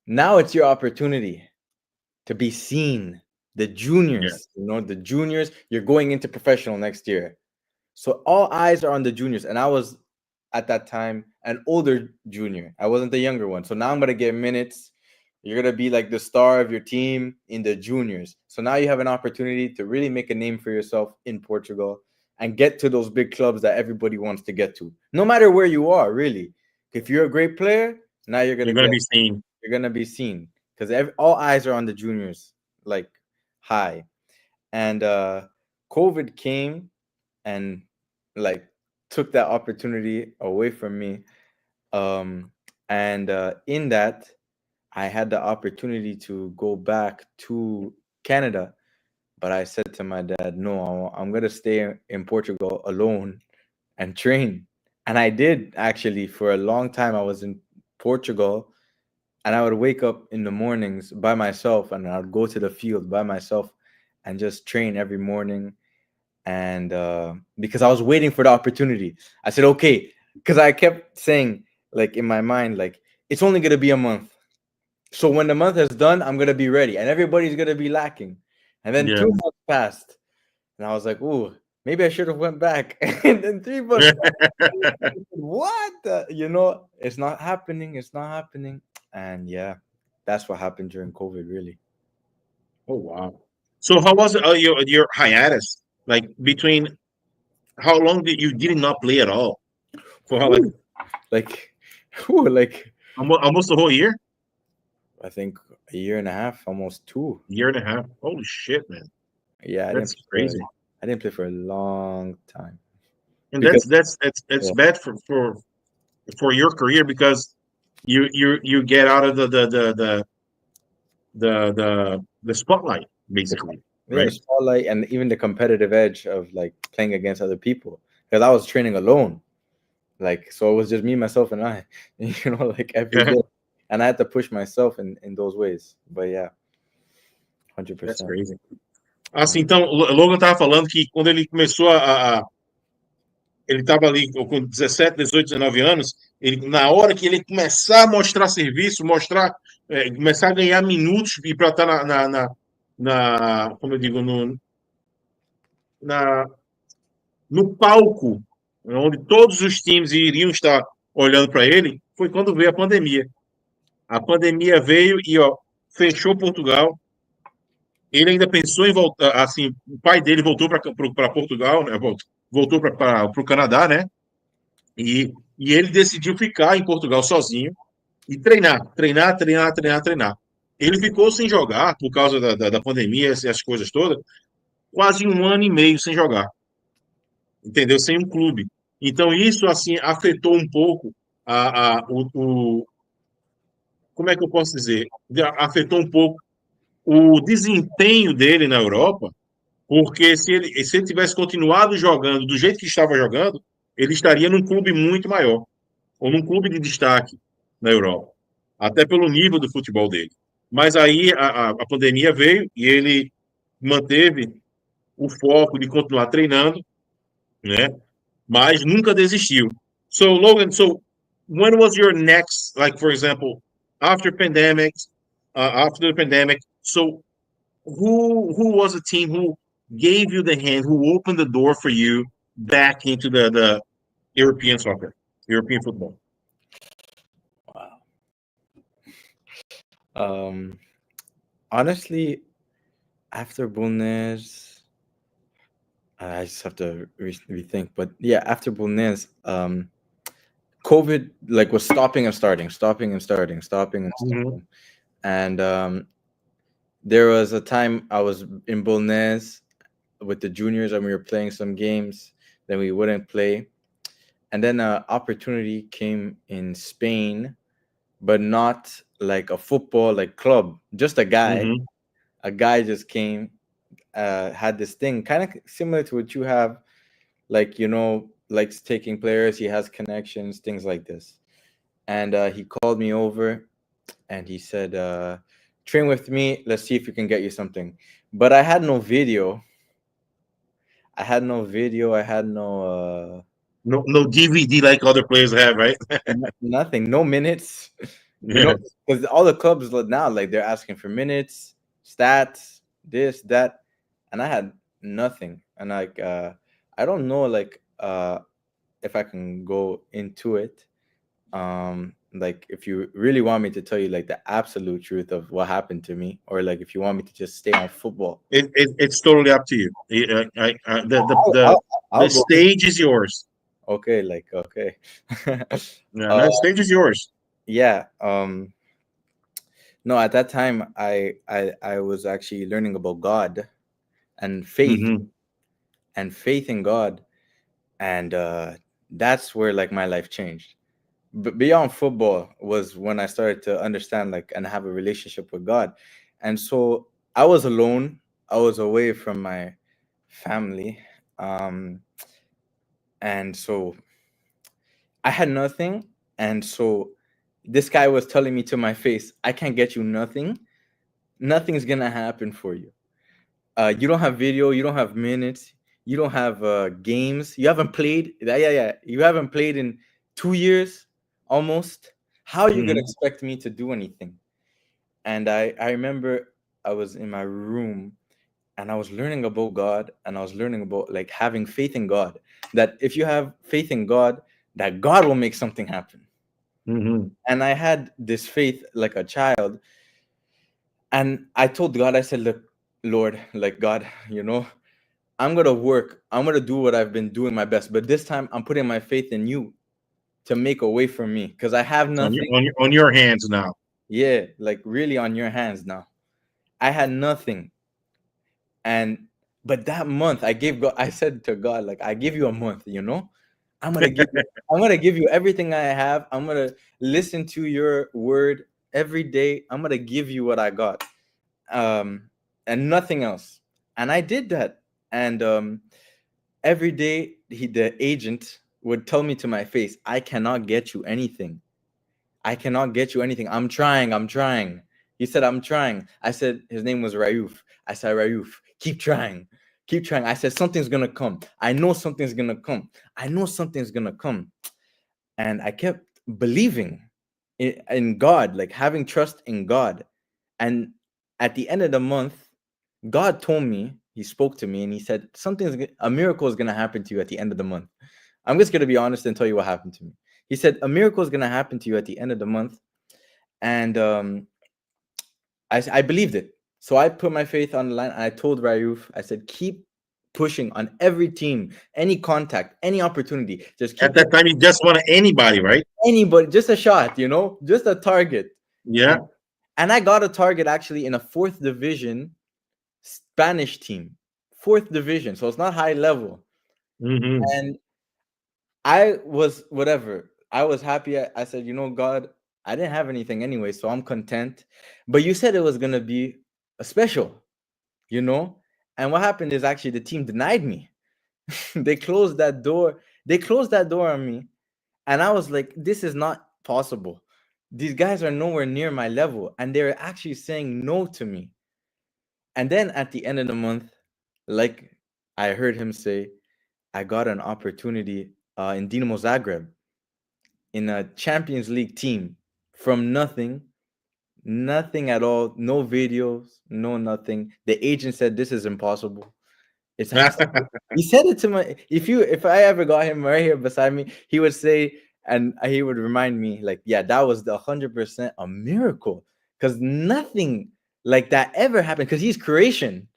now it's your opportunity to be seen. The Yeah. juniors, the juniors, you're going into professional next year. So all eyes are on the juniors. And I was at that time an older junior. I wasn't the younger one. So now I'm going to get minutes. You're going to be like the star of your team in the juniors. So now you have an opportunity to really make a name for yourself in Portugal and get to those big clubs that everybody wants to get to. No matter where you are, really. If you're a great player, now you're going You're to gonna get be seen. you're going to be seen because all eyes are on the juniors like high. And COVID came and like took that opportunity away from me. And in that, I had the opportunity to go back to Canada, but I said to my dad, no, I'm going to stay in Portugal alone and train. And I did actually for a long time. I was in Portugal and I would wake up in the mornings by myself and I would go to the field by myself and just train every morning. And because I was waiting for the opportunity, I said, okay, because I kept saying, like in my mind, like it's only going to be a month. So when the month is done, I'm going to be ready and everybody's going to be lacking. And then Yeah. 2 months passed and I was like, ooh, maybe I should have went back. And then 3 months passed. What? It's not happening. It's not happening. And yeah, that's what happened during COVID, really. Oh, wow. So how was your hiatus? Like between how long did you did not play at all? For how, like Whew. Like, whew, like almost a whole year? I think a year and a half, almost two. Year and a half? Holy shit, man. Yeah, That's crazy. I didn't play for a long time And because that's yeah, bad for your career because you get out of the spotlight basically, the right? spotlight and even the competitive edge of like playing against other people because I was training alone. Like so, it was just me, myself, and I. Like every day, and I had to push myself in those ways. But yeah, That's 100%. crazy. Assim, então, Logan estava falando que quando ele começou ele estava ali com 17, 18, 19 anos, ele, na hora que ele começar a mostrar serviço, começar a ganhar minutos e para estar como eu digo, na, no palco, onde todos os times iriam estar olhando para ele, foi quando veio a pandemia. A pandemia veio e fechou Portugal. Ele ainda pensou em voltar, assim, o pai dele voltou para Portugal, né? Voltou para o Canadá, né? E ele decidiu ficar em Portugal sozinho e treinar. Ele ficou sem jogar por causa da pandemia, essas coisas todas, quase 1 ano e meio sem jogar, entendeu? Sem um clube. Então isso assim afetou um pouco como é que eu posso dizer? Afetou um pouco o desempenho dele na Europa, porque se ele tivesse continuado jogando do jeito que estava jogando, ele estaria num clube muito maior, ou num clube de destaque na Europa, até pelo nível do futebol dele. Mas aí a pandemia veio e ele manteve o foco de continuar treinando, né? Mas nunca desistiu. So, Logan, when was your next, like, for example, after the pandemic, so who was a team gave you the hand, who opened the door for you back into the European soccer, European football? Wow. Honestly, after Bulnes, I just have to rethink. But yeah, after Bulnes, COVID like was stopping and starting, stopping and starting, stopping and starting. And there was a time I was in Bulnes with the juniors and we were playing some games, then we wouldn't play. And then an opportunity came in Spain, but not like a football like club, just a guy. A guy just came, had this thing kind of similar to what you have, like, likes taking players, he has connections, things like this. And he called me over and he said, train with me, let's see if we can get you something. But I had no video. I had no no DVD like other players have, right? nothing, no minutes. Because all the clubs now, like, they're asking for minutes, stats, this, that, and I had nothing. And like, I don't know, like, if I can go into it. Like, if you really want me to tell you like the absolute truth of what happened to me, or like if you want me to just stay on football, It's totally up to you. The stage is yours. Okay, like, okay. The stage is yours. Yeah. No, at that time I was actually learning about God and faith, and faith in God, and that's where like my life changed. But beyond football was when I started to understand, like, and have a relationship with God. And so I was alone. I was away from my family. And so I had nothing. And so this guy was telling me to my face, I can't get you nothing. Nothing's going to happen for you. You don't have video. You don't have minutes. You don't have games. You haven't played. Yeah. You haven't played in 2 years. Almost. How are you gonna expect me to do anything? And I remember I was in my room and I was learning about God, and I was learning about like having faith in God. That if you have faith in God, that God will make something happen. And I had this faith like a child. And I told God, I said, look, Lord, like, God, I'm gonna work. I'm gonna do what I've been doing my best. But this time I'm putting my faith in you to make a way for me, because I have nothing. On your hands now. Yeah, like really on your hands now. I had nothing. But that month I said to God, like, I give you a month, I'm gonna give you everything I have. I'm gonna listen to your word every day. I'm gonna give you what I got. And nothing else. And I did that. And every day the agent would tell me to my face, I cannot get you anything. I cannot get you anything. I'm trying. He said, I'm trying. I said, his name was Rayouf. I said, Rayouf, keep trying. I said, something's going to come. I know something's going to come. And I kept believing in God, like having trust in God. And at the end of the month, God told me, he spoke to me and he said, a miracle is going to happen to you at the end of the month. I'm just going to be honest and tell you what happened to me. He said, a miracle is going to happen to you at the end of the month. And I believed it. So I put my faith on the line. And I told Rayouf, I said, keep pushing on every team, any contact, any opportunity. Just keep at that time, you just wanted anybody, right? Anybody, just a shot, just a target. Yeah. And I got a target actually in a 4th division Spanish team. 4th division. So it's not high level. And I was whatever. I was happy. I said, God, I didn't have anything anyway, so I'm content. But you said it was going to be a special, And what happened is actually the team denied me. They closed that door. They closed that door on me. And I was like, this is not possible. These guys are nowhere near my level. And they're actually saying no to me. And then at the end of the month, like I heard him say, I got an opportunity in Dinamo Zagreb in a Champions League team from nothing at all, no videos, no nothing. The agent said this is impossible. It's he said it to my. If I ever got him right here beside me, he would say, and he would remind me, like, yeah, that was the 100% a miracle, because nothing like that ever happened. Because he's Croatian,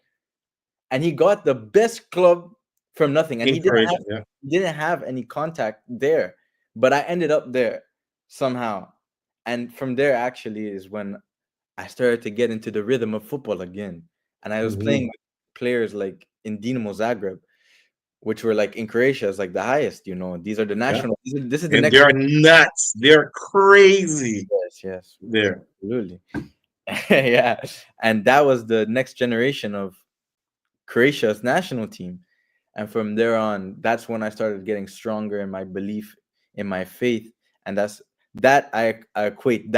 and he got the best club from nothing, and he didn't have any contact there. But I ended up there somehow, and from there actually is when I started to get into the rhythm of football again, and I was playing with players like in Dinamo Zagreb, which were like in Croatia is like the highest, these are the national. This is the next. They're nuts. They're crazy. Yes. There. Absolutely. Yeah. And that was the next generation of Croatia's national team. And from there on, that's when I started getting stronger in my belief in my faith. And I equate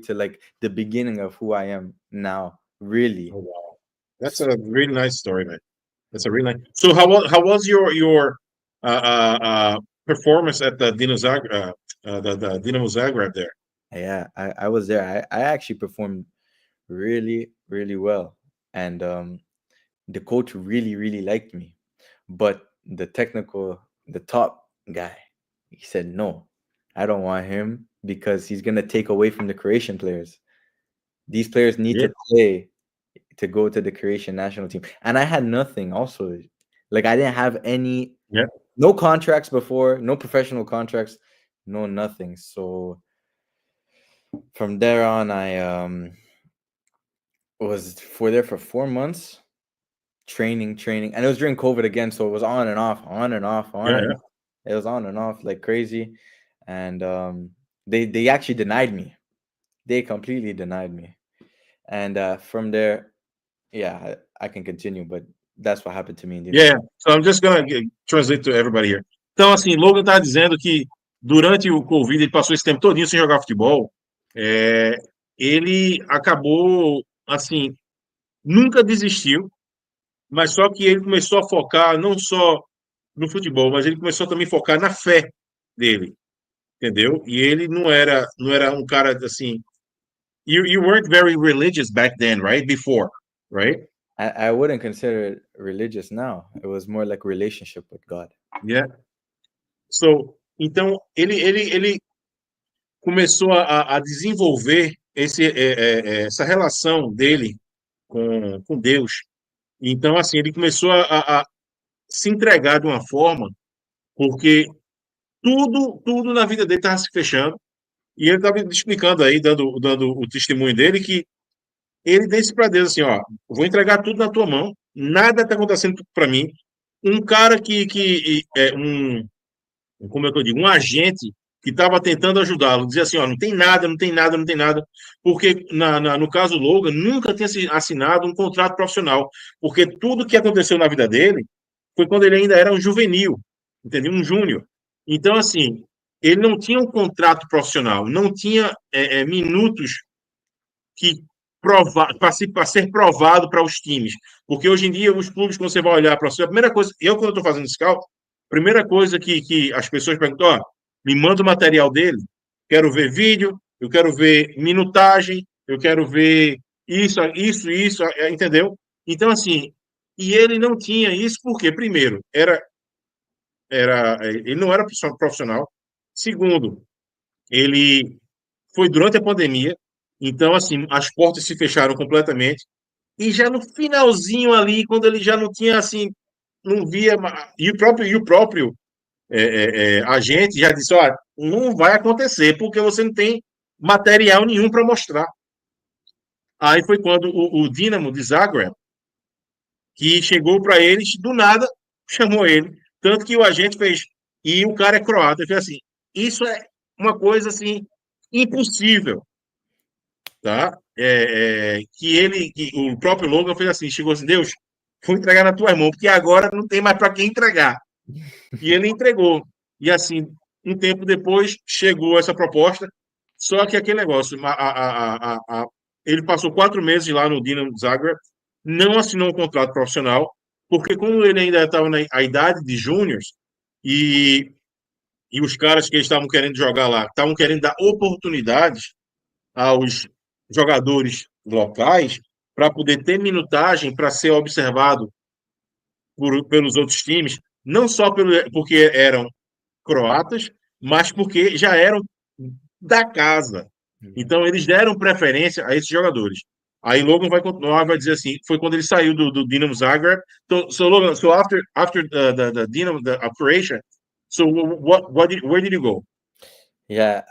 to like the beginning of who I am now, really. Oh, wow. That's a really nice story, man. That's a really nice. So how was your performance at the Dinamo Zagreb, the Dinamo Zagreb there? Yeah, I was there. I actually performed really, really well, and the coach really, really liked me. But the top guy, he said, no, I don't want him because he's gonna take away from the Croatian players. These players need to play to go to the Croatian national team. And I had nothing also. Like, I didn't have no contracts before, no professional contracts, no nothing. So from there on, I was there for 4 months, training. And it was during COVID again, so it was on and off. It was on and off like crazy. And they actually denied me. They completely denied me. And from there, yeah, I can continue, but that's what happened to me. So I'm just gonna translate to everybody here. Então, assim, Logan tá dizendo que durante o Covid ele passou esse tempo todinho sem jogar futebol. Ele acabou, assim, nunca desistiu, mas só que ele começou a focar não só no futebol, mas ele começou também a focar na fé dele, entendeu? E ele não era um cara assim. You weren't very religious back then, right? Before, right? I wouldn't consider it religious now. It was more like relationship with God. Yeah. So, então ele começou a desenvolver essa relação dele com Deus. Então, assim, ele começou a se entregar de uma forma, porque tudo na vida dele estava se fechando. E ele estava explicando aí, dando o testemunho dele, que ele disse para Deus assim, ó, vou entregar tudo na tua mão, nada está acontecendo para mim. Um cara que é como é que eu digo, um agente que estava tentando ajudá-lo, dizia assim, ó, não tem nada, porque no caso Logan nunca tinha assinado um contrato profissional, porque tudo que aconteceu na vida dele foi quando ele ainda era um juvenil, entendeu? Um júnior. Então, assim, ele não tinha um contrato profissional, não tinha minutos para ser provado para os times. Porque hoje em dia, os clubes, quando você vai olhar para a primeira coisa, quando eu estou fazendo scout, primeira coisa que as pessoas perguntam, ó, me manda o material dele, quero ver vídeo, eu quero ver minutagem, eu quero ver isso, entendeu? Então, assim, e ele não tinha isso porque, primeiro, ele não era profissional. Segundo, ele foi durante a pandemia, então, assim, as portas se fecharam completamente. E já no finalzinho ali, quando ele já não tinha, assim, não via... E o próprio agente já disse, ó, não vai acontecer, porque você não tem material nenhum para mostrar. Aí foi quando o Dinamo de Zagreb, que chegou para eles, do nada, chamou ele. Tanto que o agente fez... E o cara é croata. Ele fez assim, isso é uma coisa, assim, impossível. Tá? Que o próprio Logan fez assim, chegou assim, Deus, vou entregar na tua mão, porque agora não tem mais para quem entregar. E ele entregou. E assim, um tempo depois, chegou essa proposta, só que aquele negócio, ele passou 4 meses lá no Dinamo Zagreb, não assinou um contrato profissional, porque como ele ainda estava na idade de júniors, e os caras que estavam querendo jogar lá, estavam querendo dar oportunidades aos jogadores locais para poder ter minutagem para ser observado pelos outros times, não só porque eram croatas, mas porque já eram da casa. Então, eles deram preferência a esses jogadores. Aí Logan vai continuar, vai dizer assim, foi quando ele saiu do Dinamo Zagreb. So Logan, so after the Dinamo the Croatia, so where did you go? Yeah,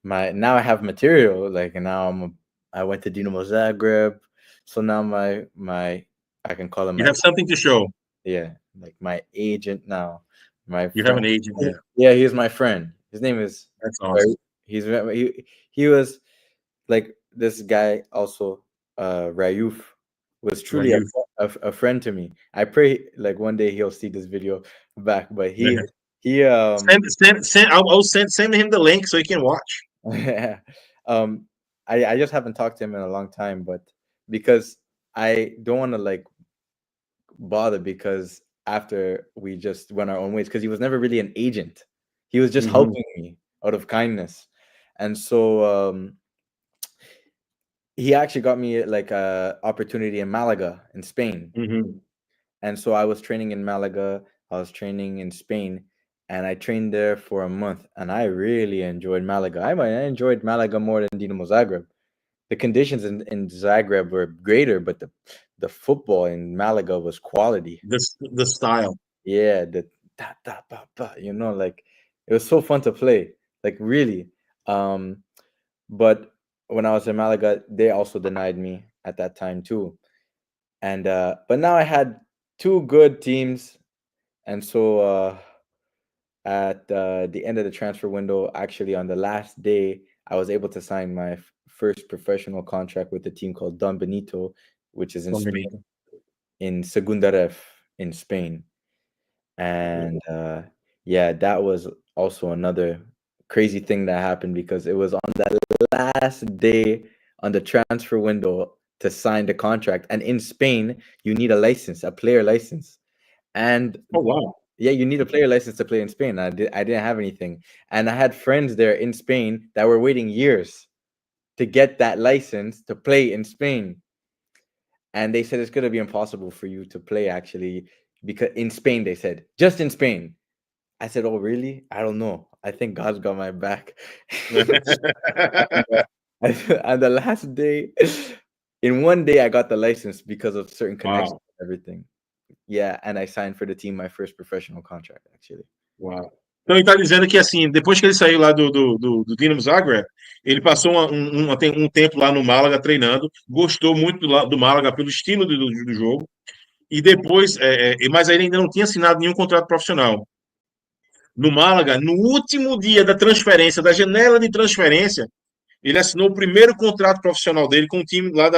now I have material. Like now I went to Dinamo Zagreb, so now my I can call him You my have something to show. yeah, like my agent now. My You have friend. an agent. Yeah, Yeah, he's my friend. His name is that's awesome. he was like this guy also. Rayuf was truly Rayuf. a friend to me. I pray like one day he'll see this video back, but Yeah. he I'll send him the link so he can watch. yeah. um I just haven't talked to him in a long time, but because I don't want to like bother, because after we just went our own ways, because he was never really an agent. He was just Mhm. helping me out of kindness. And so he actually got me like a opportunity in Malaga in Spain. Mhm. And so I was training in Malaga, I was training in Spain, and I trained there for a month, and I really enjoyed Malaga. I enjoyed Malaga more than Dinamo Zagreb. The conditions in Zagreb were greater, but the football in Malaga was quality. The style. Yeah, the da, da, ba, ba, like it was so fun to play, like really. But when I was in Malaga, they also denied me at that time too. And but now I had two good teams, and so at the end of the transfer window, actually on the last day, I was able to sign my first professional contract with a team called Don Benito, which is in Don Spain, Benito. in Segunda Ref in Spain. And yeah, that was also another crazy thing that happened, because it was on the last day on the transfer window to sign the contract. And in Spain, you need a license, a player license. And Oh wow. yeah, you need a player license to play in Spain. I didn't have anything. And I had friends there in Spain that were waiting years to get that license to play in Spain. And they said it's going to be impossible for you to play, actually, because in Spain, they said, just in Spain. I said, oh, really? I don't know. I think God's got my back. And the last day, in one day, I got the license because of certain connections Wow. and everything. Yeah, and I signed for the team my first professional contract, actually. Wow. Então ele está dizendo que assim, depois que ele saiu lá do Dinamo Zagreb, ele passou um tempo lá no Málaga treinando, gostou muito do Málaga pelo estilo do jogo, e depois, mas ele ainda não tinha assinado nenhum contrato profissional. No Málaga, no último dia da transferência, da janela de transferência, ele assinou o primeiro contrato profissional dele com um time lá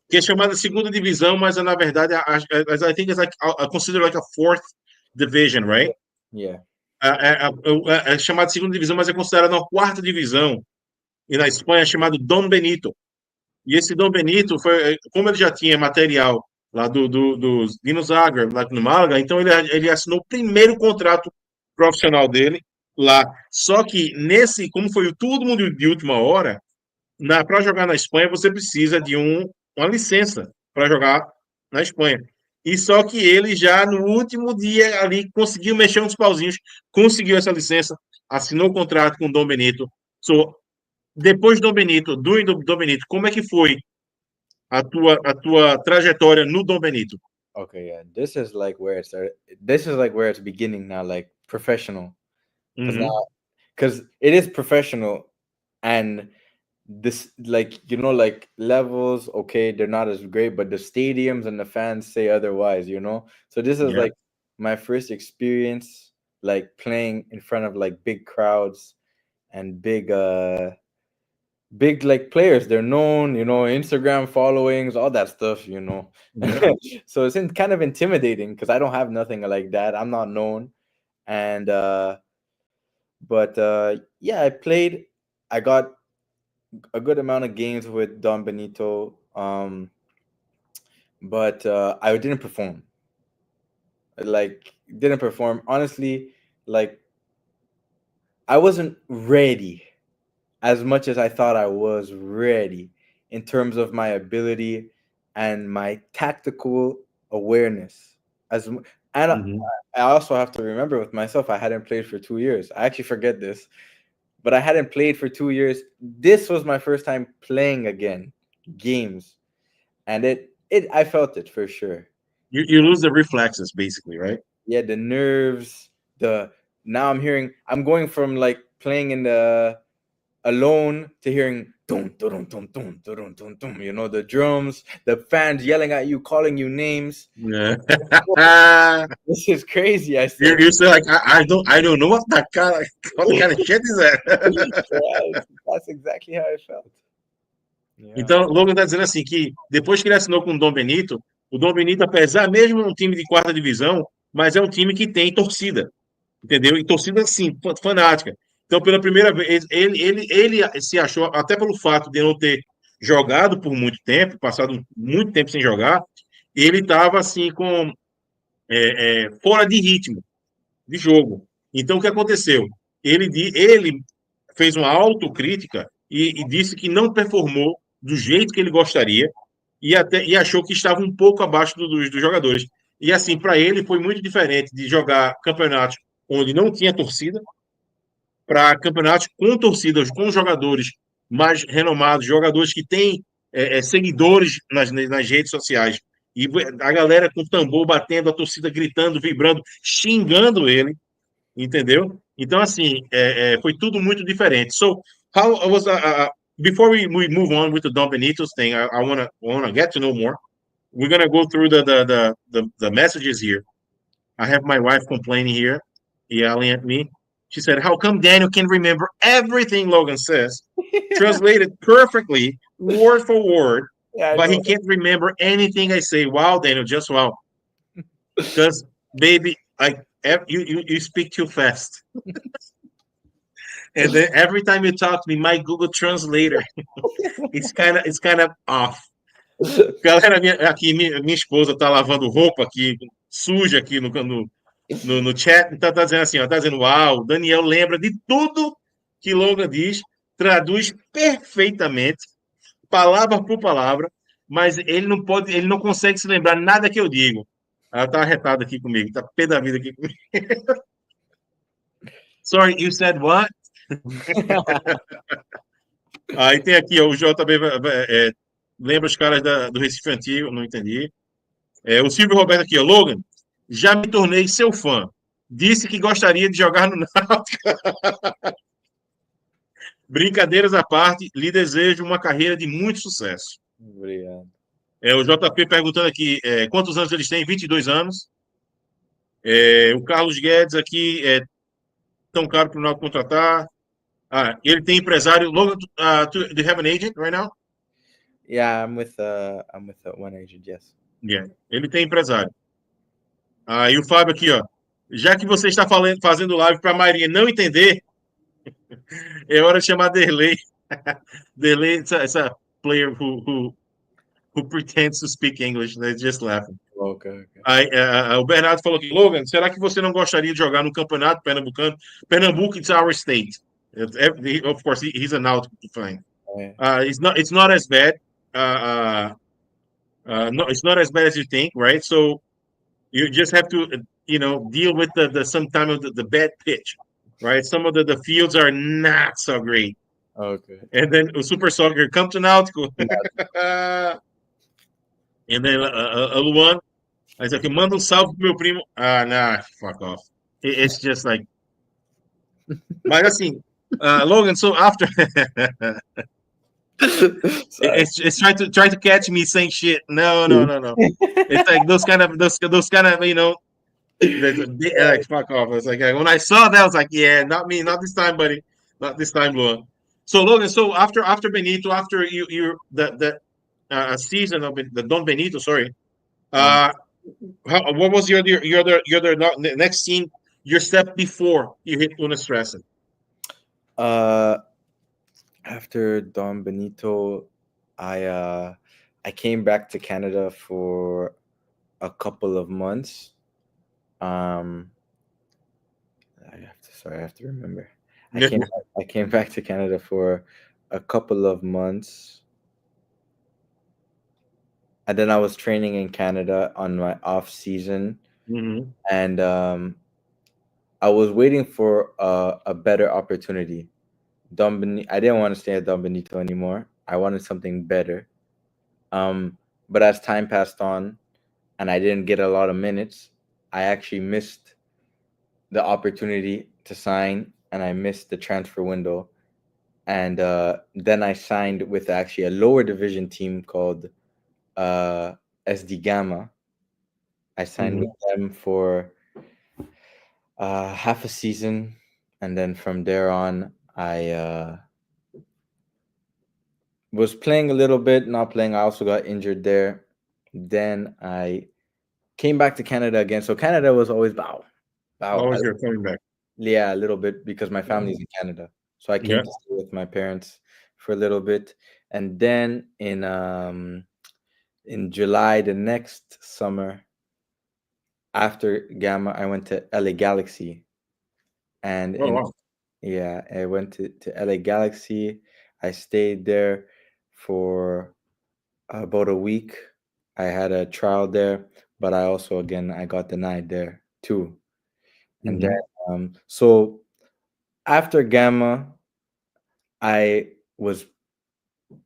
que é chamada segunda divisão, mas na verdade, I think it's like, I consider like a fourth division, right? Yeah. É chamada segunda divisão, mas é considerada uma quarta divisão. E na Espanha é chamado Dom Benito. E esse Dom Benito, como ele já tinha material lá do Dino Zagreb, lá no Málaga, então ele assinou o primeiro contrato profissional dele lá. Só que como foi todo mundo de última hora, para jogar na Espanha você precisa de uma licença para jogar na Espanha. E só que ele já no último dia ali conseguiu mexer uns pauzinhos, conseguiu essa licença, assinou o contrato com o Dom Benito. Depois do Dom Benito, como é que foi a tua trajetória no Dom Benito? Okay, yeah. This is like where it started. This is like where it's beginning now, like professional. Because it is professional, and this, like, like levels, okay, they're not as great, but the stadiums and the fans say otherwise, so this is Yeah. like my first experience, like playing in front of like big crowds and big like players. They're known, Instagram followings, all that stuff, Yeah. So it's kind of intimidating because I don't have nothing like that. I'm not known. And but yeah, I got a good amount of games with Don Benito, but I didn't perform. Like, didn't perform. Honestly, like, I wasn't ready as much as I thought I was ready in terms of my ability and my tactical awareness. And I also have to remember with myself, I hadn't played for 2 years. I actually forget this, but I hadn't played for 2 years. This was my first time playing again, games, and I felt it for sure. You lose the reflexes, basically, right? Yeah, the nerves. Now I'm going from like playing in the alone to hearing dum dum dum dum dum dum dum. You know, the drums, the fans yelling at you, calling you names. Yeah. This is crazy. I said, You're still like, I don't know what kind of shit is that. yeah, that's exactly how I felt. Yeah. Então, Logan tá dizendo assim que depois que ele assinou com o Dom Benito, apesar mesmo de um time de quarta divisão, mas é um time que tem torcida, entendeu? E torcida, assim, fanática. Então, pela primeira vez, ele se achou, até pelo fato de não ter jogado por muito tempo, passado muito tempo sem jogar, ele estava, assim, fora de ritmo de jogo. Então, o que aconteceu? Ele fez uma autocrítica e disse que não performou do jeito que ele gostaria e achou que estava um pouco abaixo dos jogadores. E assim, para ele foi muito diferente de jogar campeonatos onde não tinha torcida para campeonatos com torcidas, com jogadores mais renomados, jogadores que têm seguidores nas redes sociais. E a galera com tambor batendo, a torcida gritando, vibrando, xingando ele, entendeu? Então, assim, foi tudo muito diferente. So, how was before we move on with the Dom Benito's thing, I wanna get to know more. We're gonna go through the messages here. I have my wife complaining here, yelling at me. She said, "How come Daniel can remember everything Logan says, translated perfectly, word for word, but he can't remember anything I say?" Wow, Daniel, just wow. Because, baby, you speak too fast. And then every time you talk to me, my Google Translator, it's kind of off. Galera, minha esposa tá lavando roupa aqui, suja aqui no chat, então tá dizendo assim, ó, tá dizendo, uau, Daniel lembra de tudo que Logan diz, traduz perfeitamente, palavra por palavra, mas ele não consegue se lembrar nada que eu digo. Ela tá arretada aqui comigo, tá pé da vida aqui comigo. Sorry, you said what? Aí tem aqui, ó, o JB lembra os caras do Recife Antigo, não entendi. O Silvio Roberto aqui, ó, Logan, já me tornei seu fã. Disse que gostaria de jogar no Náutico. Brincadeiras à parte, lhe desejo uma carreira de muito sucesso. Obrigado. O JP perguntando aqui, quantos anos eles têm? 22 anos. O Carlos Guedes aqui, tão caro para o Náutico contratar. Ele tem empresário. Logan, do you have an agent right now? Yeah, I'm with one agent, yes. Yeah. Ele tem empresário. E o Fábio aqui, ó. Já que você está fazendo live para a maioria não entender, é hora de chamar Derlei. Derlei, essa player who pretends to speak English. They're just laughing. Okay. O Bernardo falou aqui, Logan, será que você não gostaria de jogar no campeonato pernambucano? Pernambuco, it's our state. Of course, he's a Náutico fan. It's not as bad. No, it's not as bad as you think, right? So you just have to, deal with sometime of the bad pitch, right? Some of the fields are not so great. Okay. And then Super Soccer, come to Náutico. And then Luan, I said, manda salve pro meu primo. Nah, fuck off. It's just like, mas assim, Logan, so after it's trying to catch me saying shit. No. It's like those kind of like fuck off. It's like when I saw that, I was like, yeah, not me, not this time, buddy, not this time, Luan. So Logan, so after Benito, after you the season of the Don Benito, sorry, what was your next scene? Your step before you hit Una Strassen? After Don Benito, I came back to Canada for a couple of months. I have to remember. I came back to Canada for a couple of months. and then I was training in Canada on my off season, Mm-hmm. and I was waiting for a better opportunity. I didn't want to stay at Don Benito anymore. I wanted something better. But as time passed on, and I didn't get a lot of minutes, I actually missed the opportunity to sign, and I missed the transfer window. And then I signed with actually a lower division team called SD Gamma. I signed with them for half a season, and then from there on, I was playing a little bit, not playing. I also got injured there. Then I came back to Canada again. So Canada was always bow, bow. Always you're coming back. Yeah, a little bit because my family's in Canada. So I came Yeah. to stay with my parents for a little bit, and then in July the next summer after Gamma, I went to LA Galaxy, and Oh wow. yeah, I went to LA Galaxy. I stayed there for about a week. I had a trial there, but I got denied there too. And then so after Gamma, I was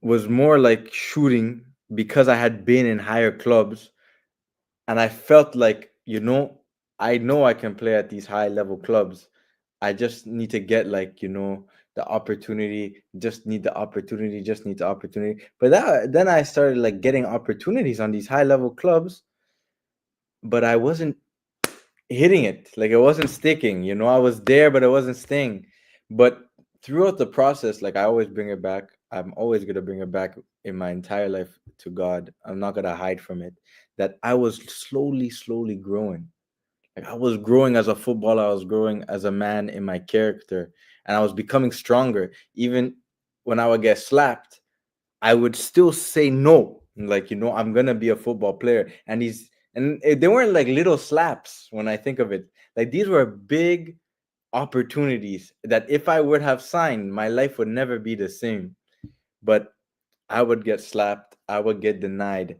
more like shooting because I had been in higher clubs, and I felt like, I know I can play at these high level clubs. I just need to get, like, the opportunity, just need the opportunity. But then I started like getting opportunities on these high level clubs, but I wasn't hitting it. Like, it wasn't sticking. I was there, but it wasn't staying. But throughout the process, like, I always bring it back. I'm always gonna bring it back in my entire life to God. I'm not gonna hide from it. That I was slowly, slowly growing. Like, I was growing as a footballer. I was growing as a man in my character, and I was becoming stronger. Even when I would get slapped, I would still say no. Like, I'm gonna be a football player. They weren't like little slaps when I think of it. Like, these were big opportunities that if I would have signed, my life would never be the same. But I would get slapped, I would get denied,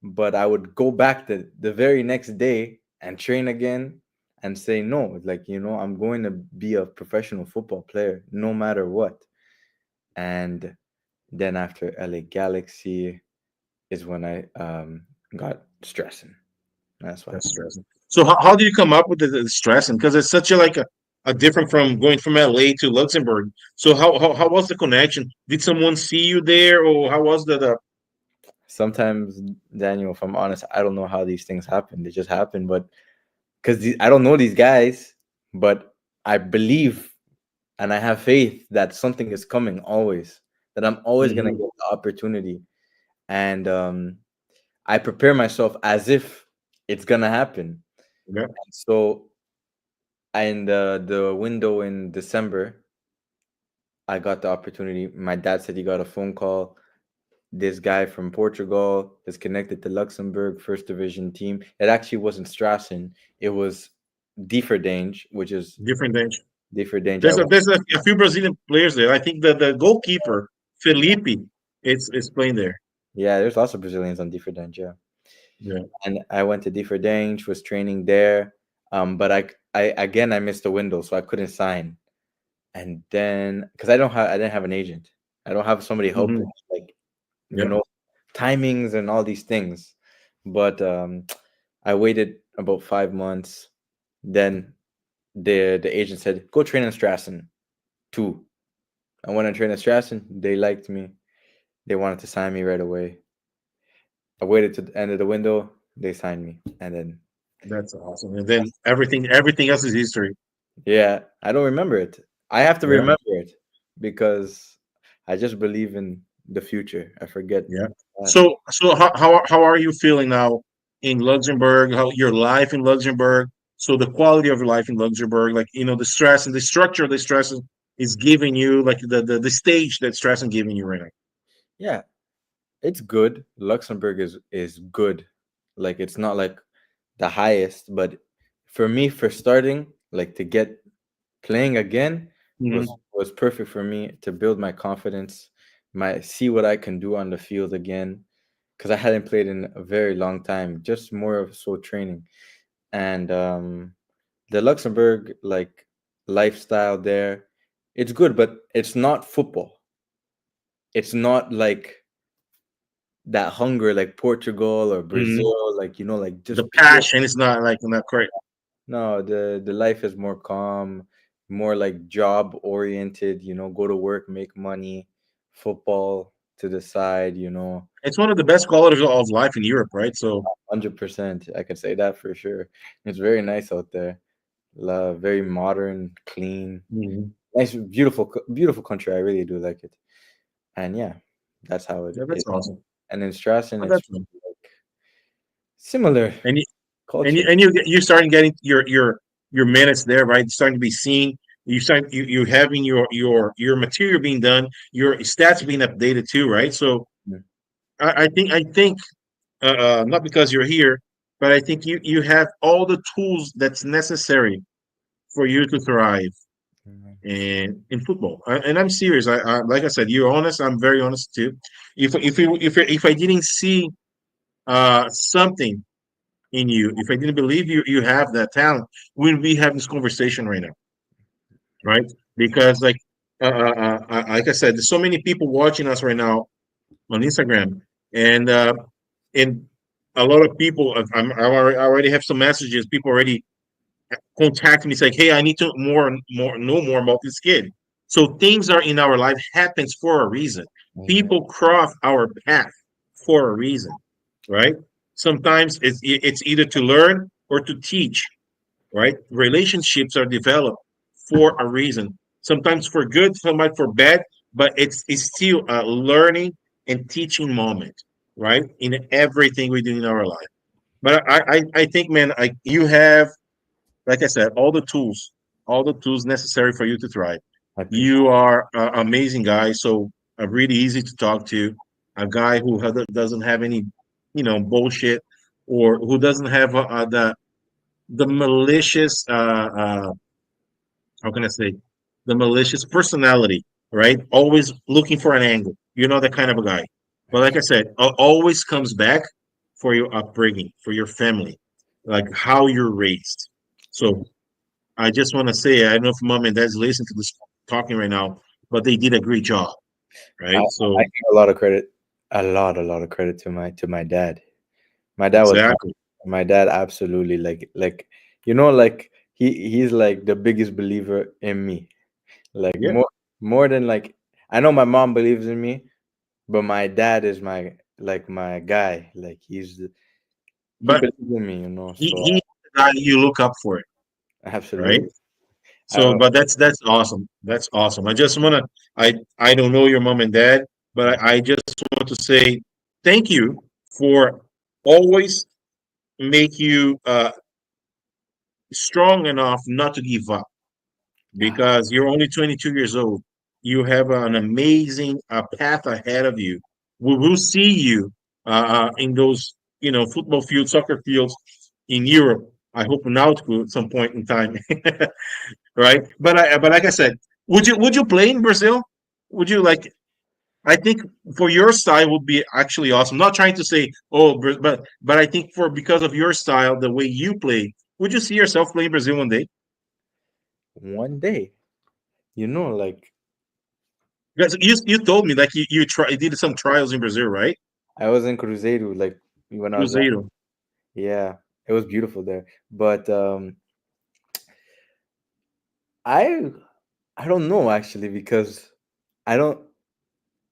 but I would go back the very next day and train again and say no. Like, I'm going to be a professional football player no matter what. And then after LA Galaxy is when I got stressing. That's why. That's stressing. So how do you come up with the stressing? Because it's such a different from going from LA to Luxembourg. So how was the connection? Did someone see you there, or how was the Sometimes, Daniel, if I'm honest, I don't know how these things happen. They just happen, but because I don't know these guys, but I believe and I have faith that something is coming always, that I'm always going to Mhm. get the opportunity. And I prepare myself as if it's going to happen. Yeah. So, in the window in December, I got the opportunity. My dad said he got a phone call. This guy from Portugal is connected to Luxembourg first division team. It actually wasn't Strassen. It was Differdange, which is Different things. Differdange. There's a few Brazilian players there. I think the goalkeeper Felipe is playing there. Yeah, there's lots of Brazilians on Differdange. Yeah. Yeah. And I went to Differdange, was training there. But I missed the window, so I couldn't sign. And then because I didn't have an agent. I don't have somebody helping, Mhm. like, you Yeah. know, timings and all these things. But I waited about 5 months. Then the agent said, "Go train in Strassen too." I went and trained in Strassen. They liked me. They wanted to sign me right away. I waited to the end of the window. They signed me, and then That's awesome. And then everything else is history. yeah, I don't remember it. I have to Yeah. remember it because I just believe in the future. I forget Yeah. the past. So how are you feeling now in Luxembourg? How your life in Luxembourg? So the quality of your life in Luxembourg, like the stress and the structure of the stress is giving you, like the stage that stress is giving you right now. Yeah, it's good. Luxembourg is good. Like, it's not like the highest, but for me, for starting, like, to get playing again was Mhm. was perfect for me to build my confidence, my see what I can do on the field again. because I hadn't played in a very long time, just more of so training. And the Luxembourg like lifestyle there, it's good, but it's not football. It's not like that hunger like Portugal or Brazil, like like just The passion is not like not correct. no, the life is more calm, more like job oriented, go to work, make money, football to the side, It's one of the best qualities of life in Europe, right? So 100%. I can say that for sure. It's very nice out there. Very modern, clean, nice, beautiful, beautiful country. I really do like it. And yeah, that's how it yeah, is. that's awesome. And in Strassen, Oh, it's that's really, like similar and you culture. you starting getting your minutes there, right? Starting to be seen. You having your material being done, your stats being updated too, right? So Yeah. I think not because you're here, but I think you have all the tools that's necessary for you to thrive Mhm. in football. And I'm serious. I like I said, you're honest. I'm very honest too. If I didn't see something in you, if I didn't believe you have that talent, we'd be having this conversation right now, right? Because like I said, there's so many people watching us right now on Instagram, and and a lot of people. I already have some messages. People already contact me, saying, "Hey, I need to know more about this kid." So things are in our life happens for a reason. Mhm. People cross our path for a reason, right? Sometimes it's either to learn or to teach, right? Relationships are developed for a reason. Sometimes for good, sometimes for bad, but it's still a learning and teaching moment, right? In everything we do in our life. But I think, man, you have, like I said, all the tools necessary for you to thrive. I appreciate You are an amazing guy, so really easy to talk to. A guy who doesn't have any, bullshit, or who doesn't have the malicious how can I say, the malicious personality, right? Always looking for an angle. You're not that kind of a guy. But like I said, always comes back for your upbringing, for your family, like how you're raised. So I just want to say, I don't know if mom and dad's listening to this talking right now, but they did a great job, right? I So give a lot of credit, a lot of credit to my dad. My dad was exactly, my dad absolutely like like he's like the biggest believer in me. Like yeah. more than like I know my mom believes in me, but my dad is my guy. Like he But believes in me, so he's the guy you look up for, right? absolutely. I So, don't but that's awesome. That's awesome. I just wanna, I don't know your mom and dad, but I just want to say thank you for always make you strong enough not to give up, because you're only 22 years old. You have an amazing path ahead of you. We will see you in those, football fields, soccer fields in Europe. I hope now at some point in time, right? But like I said, would you play in Brazil? Would you like? I think for your style would be actually awesome. Not trying to say but I think for because of your style, the way you play, would you see yourself playing Brazil one day? one day, like Because you told me like you did some trials in Brazil, right? I was in Cruzeiro like when I was young. Cruzeiro. Yeah, it was beautiful there. But I I don't know actually because I don't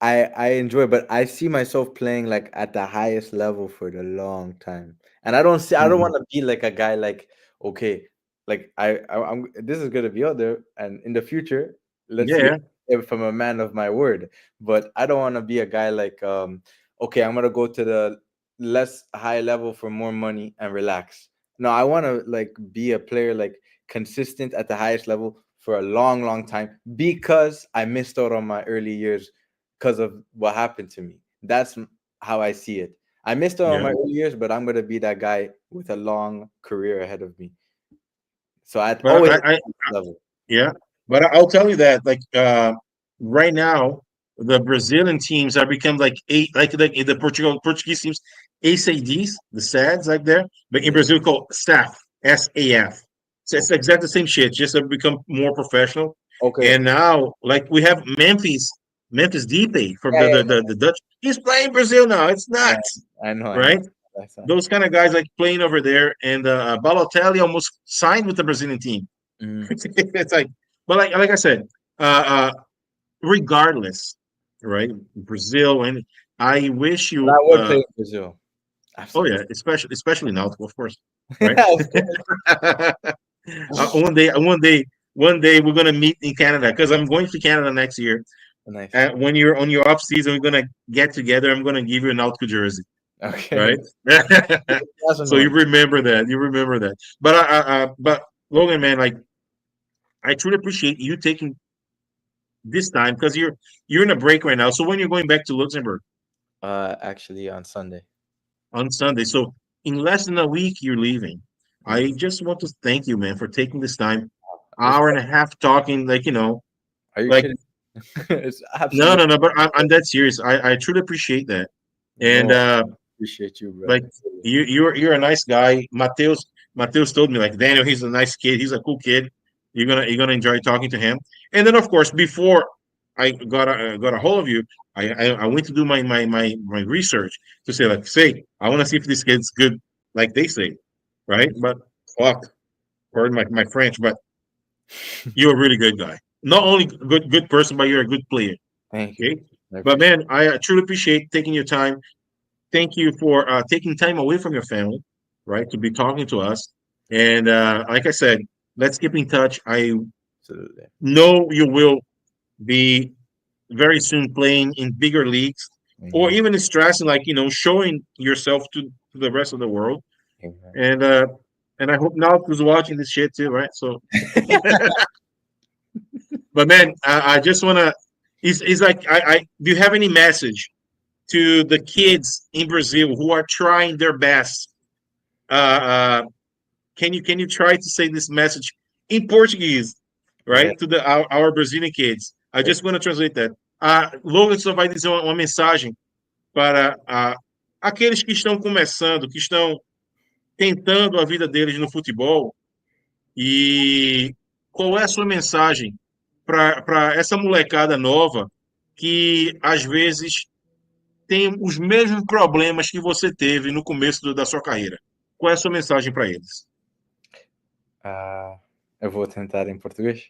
I enjoy, but I see myself playing like at the highest level for the long time, and I don't Mhm. want to be like a guy like okay, like I'm this is gonna be out there, and in the future, let's see Yeah, if I'm a man of my word. But I don't want to be a guy like okay, I'm gonna go to the less high level for more money and relax. No, I want to like be a player like consistent at the highest level for a long, long time because I missed out on my early years because of what happened to me. That's how I see it. I missed out on yeah. my early years, but I'm gonna be that guy with a long career ahead of me. So I'd But always I level. yeah. But I'll tell you that right now, the Brazilian teams are become like the Portuguese teams, ACDs, the SADs like there, but in Brazil called SAF, SAF. So it's exactly the same shit, just to become more professional. Okay. And now, like we have Memphis Depay from the Dutch. He's playing Brazil now. It's nuts, I know. right? That's Those kind of guys like playing over there, and Balotelli almost signed with the Brazilian team. It's like, but like I said, regardless, right? Brazil, and I wish you. I would play in Brazil. Absolutely. Oh yeah, especially now, of course, Yeah, right? of course. One day we're gonna meet in Canada because I'm going to Canada next year. Nice. When you're on your off season, we're gonna get together. I'm gonna give you an Náutico jersey, Okay. right? So you remember that. But Logan, man, like I truly appreciate you taking this time because you're in a break right now. So when you're going back to Luxembourg? Actually on Sunday. On Sunday. So in less than a week, you're leaving. I just want to thank you, man, for taking this time, hour and a half talking, like Are you like kidding? It's absolutely no. But I'm that serious. I truly appreciate that, and I appreciate you, bro. like you're a nice guy. Mateus told me like Daniel, he's a nice kid. He's a cool kid. You're gonna enjoy talking to him. And then of course before I got a hold of you, I went to do my research to say I want to see if this kid's good like they say, right? But fuck, pardon my French, but you're a really good guy. Not only good person, but you're a good player. Thank you. Okay, but man, I truly appreciate taking your time. Thank you for taking time away from your family, right, to be talking to us. And like I said, let's keep in touch. I Absolutely. know you will be very soon playing in bigger leagues, or even in Strassen, like showing yourself to the rest of the world. And I hope Naut is watching this shit too, right? So, but man, I just wanna. It's like I do you have any message to the kids in Brazil who are trying their best? Can you try to say this message in Portuguese, right? To our Brazilian kids. I just want to translate that. Logan só vai dizer uma mensagem para aqueles que estão começando, que estão tentando a vida deles no futebol. E qual é a sua mensagem para essa molecada nova que às vezes tem os mesmos problemas que você teve no começo da sua carreira? Qual é a sua mensagem para eles? Eu vou tentar em português.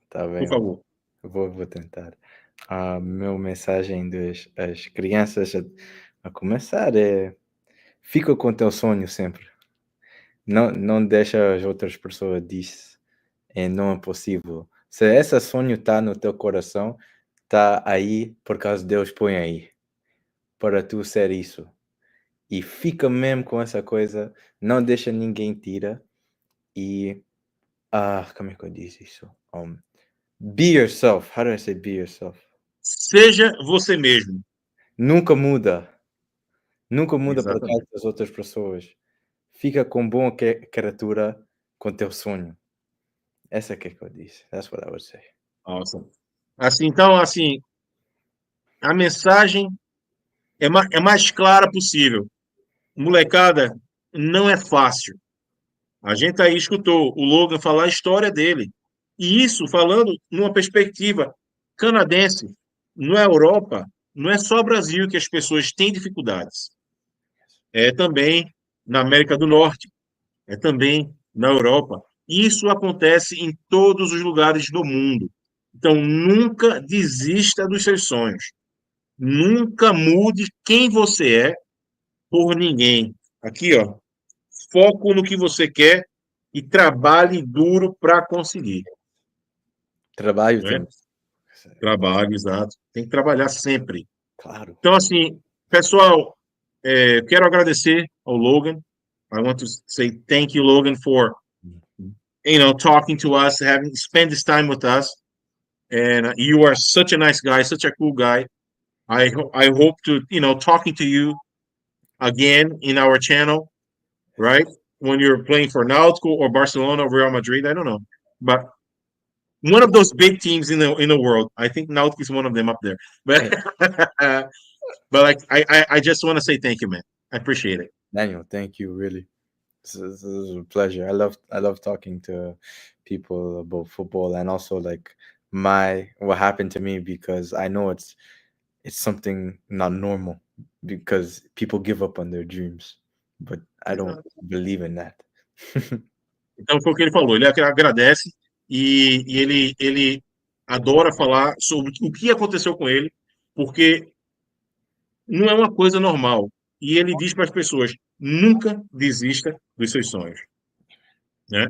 Tá bem. Por favor. Vou tentar. Meu mensagem das crianças a começar é: fica com teu sonho sempre. Não deixa as outras pessoas dizer não é possível. Se esse sonho está no teu coração, está aí por causa Deus põe aí para tu ser isso. E fica mesmo com essa coisa, não deixa ninguém tira. E como é que eu disse isso? Be yourself. How do I say be yourself? Seja você mesmo. Nunca muda Exatamente. para causa das outras pessoas. Fica com boa criatura com teu sonho. Essa que eu disse. That's what I would say. Awesome. Então, a mensagem é mais clara possível. Molecada, não é fácil. A gente aí escutou o Logan falar a história dele. E isso falando numa perspectiva canadense. Na Europa, não é só Brasil que as pessoas têm dificuldades. É também na América do Norte. É também na Europa. Isso acontece em todos os lugares do mundo. Então, nunca desista dos seus sonhos. Nunca mude quem você é por ninguém. Aqui, ó, foco no que você quer e trabalhe duro para conseguir. Trabalho também. Trabalho, exato. Tem que trabalhar sempre. Claro. Então, pessoal, quero agradecer ao Logan. I want to say thank you, Logan, for talking to us, having spent this time with us. And you are such a nice guy, such a cool guy. I hope to talking to you again in our channel, right? When you're playing for Náutico or Barcelona or Real Madrid, I don't know, but one of those big teams in the world. I think Náutico is one of them up there. But but like I just want to say thank you, man. I appreciate it. Daniel, thank you. Really, this is a pleasure. I love talking to people about football, and also like what happened to me, because I know it's something not normal, because people give up on their dreams, but I don't believe in that. Então foi o que ele falou. Ele agradece e ele adora falar sobre o que aconteceu com ele, porque não é uma coisa normal. E ele diz para as pessoas: nunca desista dos seus sonhos, né?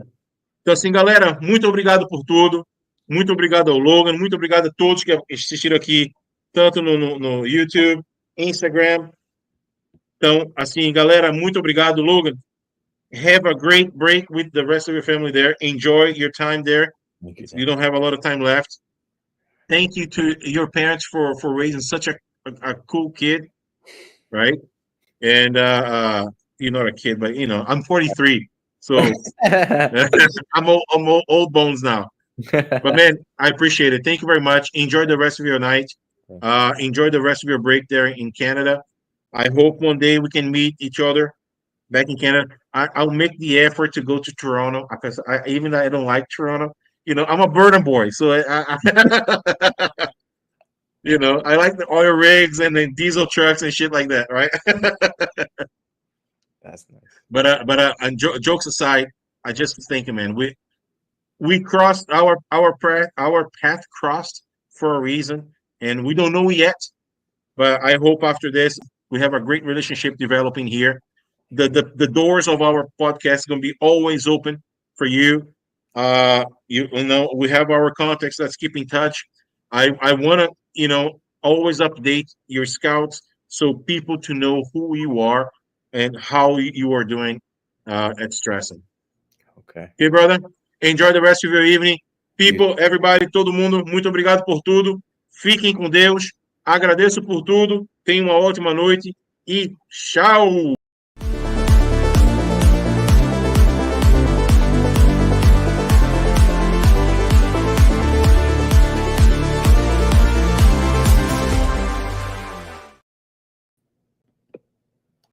Então, assim, galera, muito obrigado por tudo. Muito obrigado ao Logan. Muito obrigado a todos que assistiram aqui, tanto no YouTube, Instagram. Então, assim, galera, muito obrigado, Logan. Have a great break with the rest of your family there. Enjoy your time there. You don't have a lot of time left. Thank you to your parents for raising such a cool kid, right? And you're not a kid, but I'm 43, so I'm old bones now. But man, I appreciate it. Thank you very much. Enjoy the rest of your night. Enjoy the rest of your break there in Canada. I hope one day we can meet each other back in Canada. I'll make the effort to go to Toronto, because even though I don't like Toronto, I'm a Burton boy, so I I like the oil rigs and the diesel trucks and shit like that, right? That's nice. But jokes aside, I just was thinking, man, we crossed our path crossed for a reason, and we don't know yet. But I hope after this we have a great relationship developing here. The doors of our podcast are going to be always open for you. We have our contacts. Let's keep in touch. I want to always update your scouts, so people to know who you are and how you are doing at Strassen. Okay, brother. Enjoy the rest of your evening. People, everybody, todo mundo, muito obrigado por tudo. Fiquem com Deus. Agradeço por tudo. Tenham uma ótima noite e tchau!